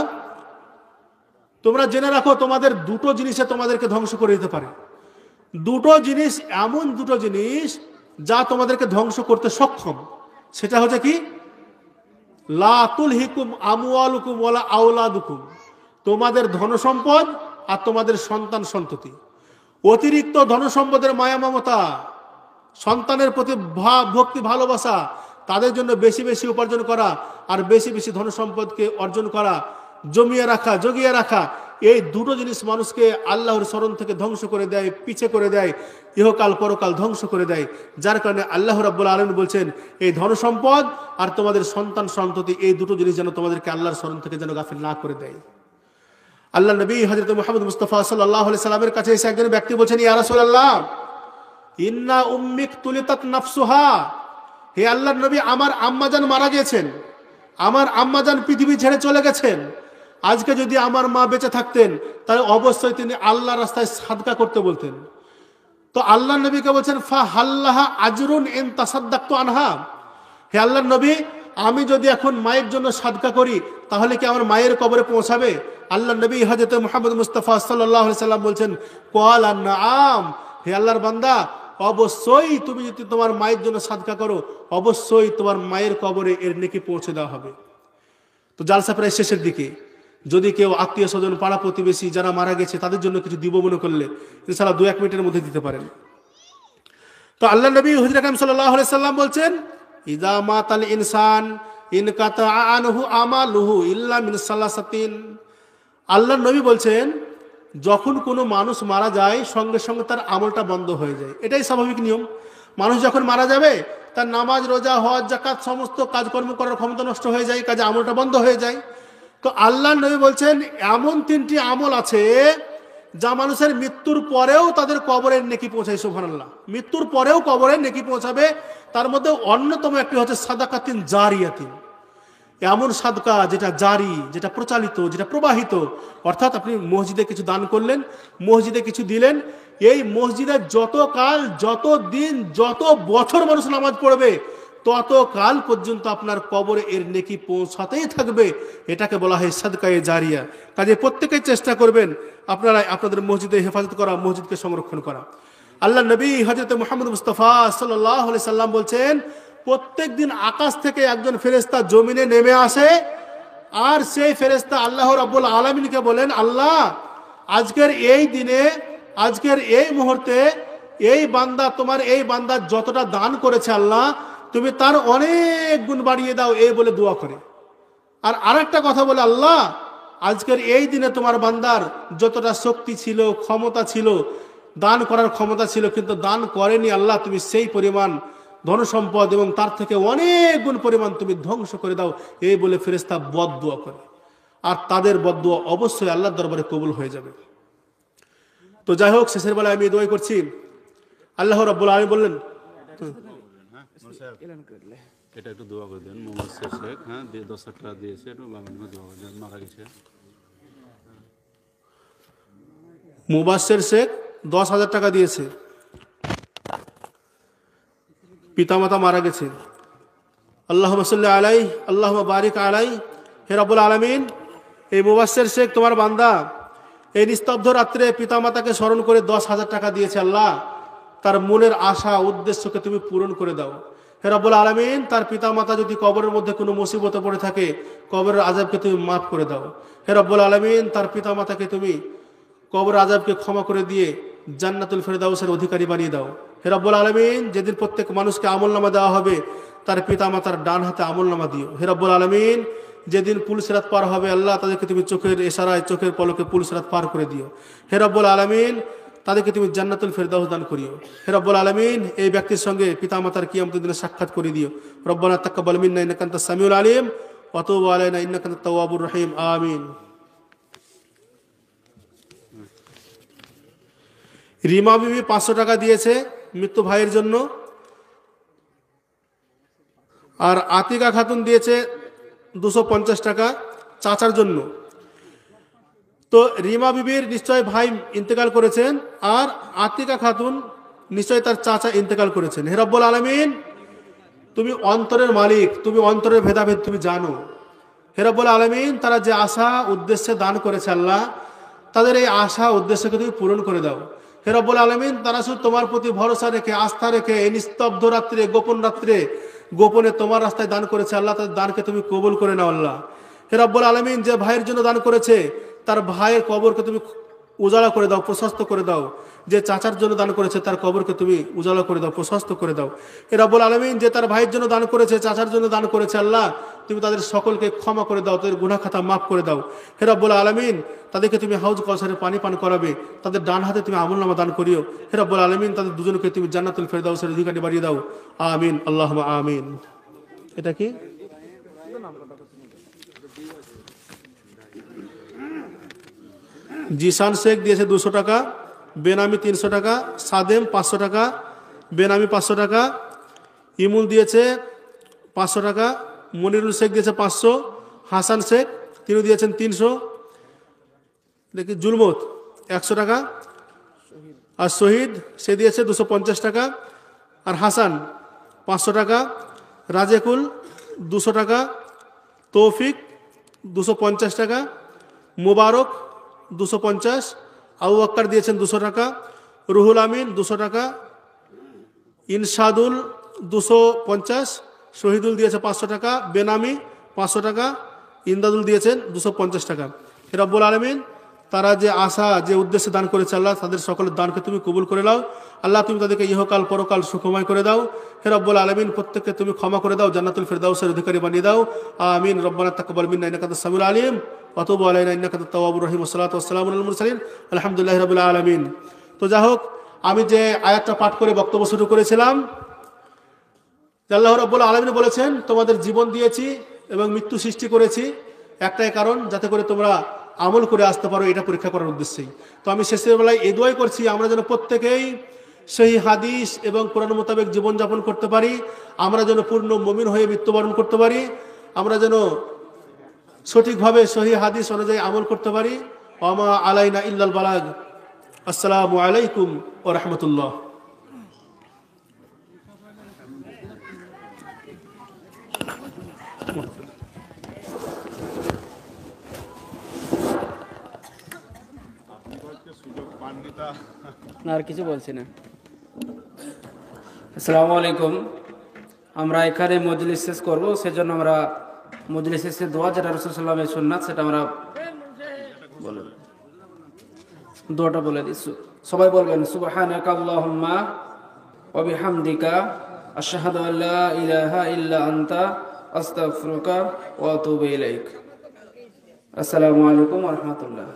তোমরা জেনে রাখো তোমাদের 2টো জিনিসে তোমাদেরকে ধ্বংস করে দিতে পারে। 2টো জিনিস, এমন 2টো জিনিস যা তোমাদেরকে ধ্বংস করতে সক্ষম। সেটা হচ্ছে কি? লা তুলহিকুম আমওয়ালুকুম ওয়ালা আওলাদুকুম, তোমাদের ধনসম্পদ আর তোমাদের সন্তান সন্ততি। অতিরিক্ত ধনসম্পদের মায়া মমতা, সন্তানের প্রতি ভক্তি ভালোবাসা, তাদের জন্য বেশি বেশি উপার্জন করা আর বেশি বেশি ধনসম্পদকে অর্জন করা, জমিয়ে রাখা, জগিয়ে রাখা, এই দুটো জিনিস মানুষকে আল্লাহর স্মরণ থেকে ধ্বংস করে দেয়, পিছে করে দেয়, ইহকাল পরকাল ধ্বংস করে দেয়। যার কারণে আল্লাহ রাব্বুল আলামিন বলছেন, এই ধন সম্পদ আর তোমাদের সন্তান সন্ততি, এই দুটো জিনিস যেন তোমাদেরকে আল্লাহর স্মরণ থেকে যেন গাফিল না করে দেয়। আল্লাহ নবী হযরত মুহাম্মদ মুস্তাফা সাল্লাল্লাহু আলাইহি সাল্লামের কাছে এসে একজন ব্যক্তি বলছেন, ইয়া রাসূলুল্লাহ, ইন্না উম্মিক তুলিতাত নাফসুহা, হে আল্লাহর নবী, আমার আম্মাজান মারা গিয়েছেন, আমার আম্মাজান পৃথিবী ছেড়ে চলে গেছেন। আজকে যদি আমার মা বেঁচে থাকতেন তাহলে অবশ্যই তিনি আল্লাহর রাস্তায় সাদকা করতে বলতেন। তো আল্লাহর নবীকে বলছেন, ফা হাল্লাহা আজরুন ইন তাসাদদাকতু আনহা, হে আল্লাহর নবী, আমি যদি এখন মায়ের জন্য সাদকা করি তাহলে কি আমার মায়ের কবরে পৌঁছাবে? আল্লাহর নবী হযরত মুহাম্মদ মুস্তাফা সাল্লাল্লাহু আলাইহি সাল্লাম বলছেন, ক্বালা নাআম, হে আল্লাহর বান্দা, অবশ্যই তুমি যদি তোমার মায়ের জন্য সাদকা করো অবশ্যই তোমার মায়ের কবরে এর নেকি পৌঁছে দেওয়া হবে। তো জালসা প্রায় শেষের দিকে, যদি কেউ আত্মীয় স্বজন পাড়া প্রতিবেশী যারা মারা গেছে তাদের জন্য কিছু দিব মনে করলে ইনশাআল্লাহ 2-1 মিনিটের মধ্যে দিতে পারেন। তো আল্লাহ নবী হুজুর আকরাম সাল্লাল্লাহু আলাইহি সাল্লাম বলছেন, ইযা মাতাল ইনসান ইনকাতা আনহু আমালুহু ইল্লা মিন সালাসাতিন। আল্লাহ নবী বলছেন, যখন কোনো মানুষ মারা যায় সঙ্গে সঙ্গে তার আমলটা বন্ধ হয়ে যায়। এটাই স্বাভাবিক নিয়ম। মানুষ যখন মারা যাবে তার নামাজ, রোজা, হজ, যাকাত সমস্ত কাজকর্ম করার ক্ষমতা নষ্ট হয়ে যায়, কাজে আমলটা বন্ধ হয়ে যায়। তো আল্লাহ নবী বলছেন, এমন 3টি আমল আছে যা মানুষের মৃত্যুর পরেও তাদের কবরের নেকি পৌঁছায়। সুবহানাল্লাহ, মৃত্যুর পরেও কবরের নেকি পৌঁছাবে। তার মধ্যে অন্যতম একটি হচ্ছে সাদাকাতিন জারিয়াতিন, এমন সাদকা যেটা জারি, যেটা প্রচালিত, যেটা প্রবাহিত। অর্থাৎ আপনি মসজিদে কিছু দান করলেন, মসজিদে কিছু দিলেন, এই মসজিদে যত কাল, যত দিন, যত বছর মানুষ নামাজ পড়বে তত কাল পর্যন্ত আপনার কবরে এর নেকি পৌঁছাতেই থাকবে। এটাকে বলা হয় সাদকায়ে জারিয়া। কাজে প্রত্যেকেই চেষ্টা করবেন আপনারা আপনাদের মসজিদে হেফাজত করা, মসজিদকে সংরক্ষণ করা। আল্লাহ নবী হযরত মুহাম্মদ মুস্তাফা সাল্লাল্লাহু আলাইহি সাল্লাম বলছেন, প্রত্যেক দিন আকাশ থেকে একজন ফেরেশতা জমিনে নেমে আসে, আর সেই ফেরেশতা আল্লাহ রাব্বুল আলামিনকে বলেন, আল্লাহ, আজকের এই দিনে, আজকের এই মুহূর্তে এই বান্দা, তোমার এই বান্দা যতটা দান করেছে আল্লাহ, তুমি তার অনেক গুণ বাড়িয়ে দাও, এই বলে দোয়া করে। আর আরেকটা কথা বলে, আল্লাহ, আজকের এই দিনে তোমার বান্দার যতটা শক্তি ছিল, ক্ষমতা ছিল, দান করার ক্ষমতা ছিল, কিন্তু দান করেনি আল্লাহ, তুমি সেই পরিমাণ ধন সম্পদ এবং তার থেকে অনেক গুণ পরিমাণ তুমি ধ্বংস করে দাও, এই বলে ফেরেশতা বদদুয়া করে। আর তাদের বদদুয়া অবশ্যই আল্লাহর দরবারে কবুল হয়ে যাবে। তো যাই হোক, শেষের বেলায় আমি দোয়া করছি। আল্লাহ রাব্বুল আলামিন বললেন, এটা একটু দোয়া করে দেন। মোহাম্মদ শেখ, হ্যাঁ, 10 টাকা দিয়েছে, একটু দোয়া করে দেন, মারা গেছে। মুবাশশির শেখ 10,000 টাকা দিয়েছে, পিতামাতা মারা গেছে। আল্লাহুম্মা সাল্লি আলাইহি আল্লাহুম্মা বারিক আলাইহি। হে রাব্বুল আলামিন, এই মুবাশশির শেখ তোমার বান্দা এই নিস্তব্ধ রাত্রে পিতামাতাকে স্মরণ করে 10,000 টাকা দিয়েছে। আল্লাহ, তার মনের আশা উদ্দেশ্যকে তুমি পূরণ করে দাও। হে রাব্বুল আলামিন, তার পিতামাতা যদি কবরের মধ্যে কোনো মুসিবতে পড়ে থাকে, কবরের আযাবকে তুমি মাফ করে দাও। হে রাব্বুল আলামিন, তার পিতামাতাকে তুমি কবরের আযাবকে ক্ষমা করে দিয়ে জান্নাতুল ফেরদাউসের অধিকারী বানিয়ে দাও। হে রাব্বুল আলামিন, যেদিন প্রত্যেক মানুষকে আমলনামা দেওয়া হবে তার পিতামাতার ডান হাতে আমলনামা দিও। হে রাব্বুল আলামিন, যেদিন পুল সিরাত পার হবে আল্লাহ, তাদেরকে তুমি চোখের ইশারায়, চোখের পলকে পুল সিরাত পার করে দিও। হে রাব্বুল আলামিন, তাদেরকে তুমি জান্নাতুল ফেরদাউস দান করিও। হে রাব্বুল আলামিন, এই ব্যক্তির সঙ্গে পিতামাতার কিয়ামতের দিনে সাক্ষাৎ করে দিও। রব্বানা তাকাব্বাল মিন্না ইন্নাকা আনতাস সামিউল আলিম ওয়া তুব আলাইনা ইন্নাকা আনতাত তাওয়াবুর রহিম। আমিন। রিমা বিবি 500 টাকা দিয়েছে মৃত্যু ভাইয়ের জন্য, আর আতিকা খাতুন দিয়েছে 250 টাকা চাচার জন্য। তো রিমা বিবির নিশ্চয় ভাই ইন্তেকাল করেছেন, আর আতিকা খাতুন নিশ্চয় তার চাচা ইন্তেকাল করেছেন। হে রব্বুল আলামিন, তুমি অন্তরের মালিক, তুমি অন্তরের ভেদাভেদ তুমি জানো। হে রব্বুল আলামিন, তারা যে আশা উদ্দেশ্যে দান করেছে আল্লাহ, তাদের এই আশা উদ্দেশ্যকে তুমি পূরণ করে দাও। হে রব্বুল আলামিন, তারা শুধু তোমার প্রতি ভরসা রেখে, আস্থা রেখে এই নিস্তব্ধ রাত্রে, গোপন রাত্রে, গোপনে তোমার রাস্তায় দান করেছে আল্লাহ, তাদের দানকে তুমি কবুল করে নাও আল্লাহ। হে রব্বুল আলামিন, যে ভাইয়ের জন্য দান করেছে তার ভাইয়ের কবরকে তুমি উজাড়া করে দাও, প্রশস্ত করে দাও। যে চাচার জন্য দান করেছে তার কবরকে তুমি উজাড়া করে দাও, প্রশস্ত করে দাও। হে রব্বুল আলামিন, যে তার ভাইয়ের জন্য দান করেছে, চাচার জন্য দান করেছে আল্লাহ, তুমি তাদের সকলকে ক্ষমা করে দাও, তাদের গুনাহ খাতা মাফ করে দাও। হে রব্বুল আলামিন, তাদেরকে তুমি হাউজ কাউসারে পানি পান করাবে, তাদের ডান হাতে তুমি আমলনামা দান করিও। হে রব্বুল আলামিন, তাদের দুজনকে তুমি জান্নাতুল ফেরদাউসের অধিকারী বাড়িয়ে দাও। আমিন, আল্লাহুম্মা আমিন। এটা কি? জিসান শেখ দিয়েছে 200 টাকা, বেনামি 300 টাকা, সাদেম 500 টাকা, বেনামি 500 টাকা, ইমুল দিয়েছে 500 টাকা, মনিরুল শেখ দিয়েছে 500, হাসান শেখ তিনি দিয়েছেন 300, দেখি জুলমত 100 টাকা, আর শহীদ সে দিয়েছে 250 টাকা, আর হাসান 500 টাকা, রাজেকুল 200 টাকা, তৌফিক 250 টাকা, মুবারক 250, আবু বক্কর দিয়েছেন 200 টাকা, রুহুল আমিন 200 টাকা, ইনশাদুল 250, শহীদুল দিয়েছে 500 টাকা, বেনামি 500 টাকা, ইমদাদুল দিয়েছেন 250 টাকা। হে রব্বুল আলামিন, তারা যে আশা যে উদ্দেশ্যে দান করেছে আল্লাহ, তাদের সকলের দানকে তুমি কবুল করে নাও আল্লাহ। তুমি তাদেরকে ইহকাল পরকাল সুখময় করে দাও। হে রব্বুল আলামিন, প্রত্যেককে তুমি ক্ষমা করে দাও, জান্নাতুল ফিরদাউসের অধিকারী বানিয়ে দাও। আমিন। রব্বানা তাকাব্বাল মিন্না ইন্নাকা আনতাস সামিউল আলিম ওয়া তুব আলাইনা ইন্নাকা আনতাত তাওয়াবুর রহিম। ওয়াসসালাতু ওয়াসসালামু আলাল মুরসালিন, আলহামদুলিল্লাহি রাব্বিল আলামিন। তো যা হোক, আমি যে আয়াতটা পাঠ করে বক্তব্য শুরু করেছিলাম, আল্লাহ রাব্বুল আলামিন বলেছেন, তোমাদের জীবন দিয়েছি এবং মৃত্যু সৃষ্টি করেছি একটাই কারণ, যাতে করে তোমরা আমল করে আসতে পারো, এটা পরীক্ষা করার উদ্দেশ্যেই। তো আমি শেষের বেলায় এই দোয়াই করছি, আমরা যেন প্রত্যেকেই সেই হাদিস এবং কোরআন মোতাবেক জীবনযাপন করতে পারি, আমরা যেন পূর্ণ মুমিন হয়ে মৃত্যুবরণ করতে পারি, আমরা যেন সঠিকভাবে সহি হাদিস অনুযায়ী আমল করতে পারি। ওয়া আলাইনা ইল্লাল বালাগ। আসসালামু আলাইকুম ওয়া রাহমাতুল্লাহ। আর কিছু বলছি না। আসসালামু আলাইকুম। আমরা এখানে মজলিস শেষ করবো, সেজন্য আমরা মজলিস শেষে দোয়া, যেটা রাসূল সাল্লাল্লাহু আলাইহি ওয়াসাল্লামের সুন্নাত, সেটা আমরা দোয়াটা বলে দিচ্ছি। সবাই বলবেন, সুবহানাকা আল্লাহুম্মা ওয়া বিহামদিকা আশহাদু আল্লা ইলাহা ইল্লা আনতা আস্তাগফিরুকা ওয়া আতুবু ইলাইক। আসসালামু আলাইকুম ওয়া রাহমাতুল্লাহ।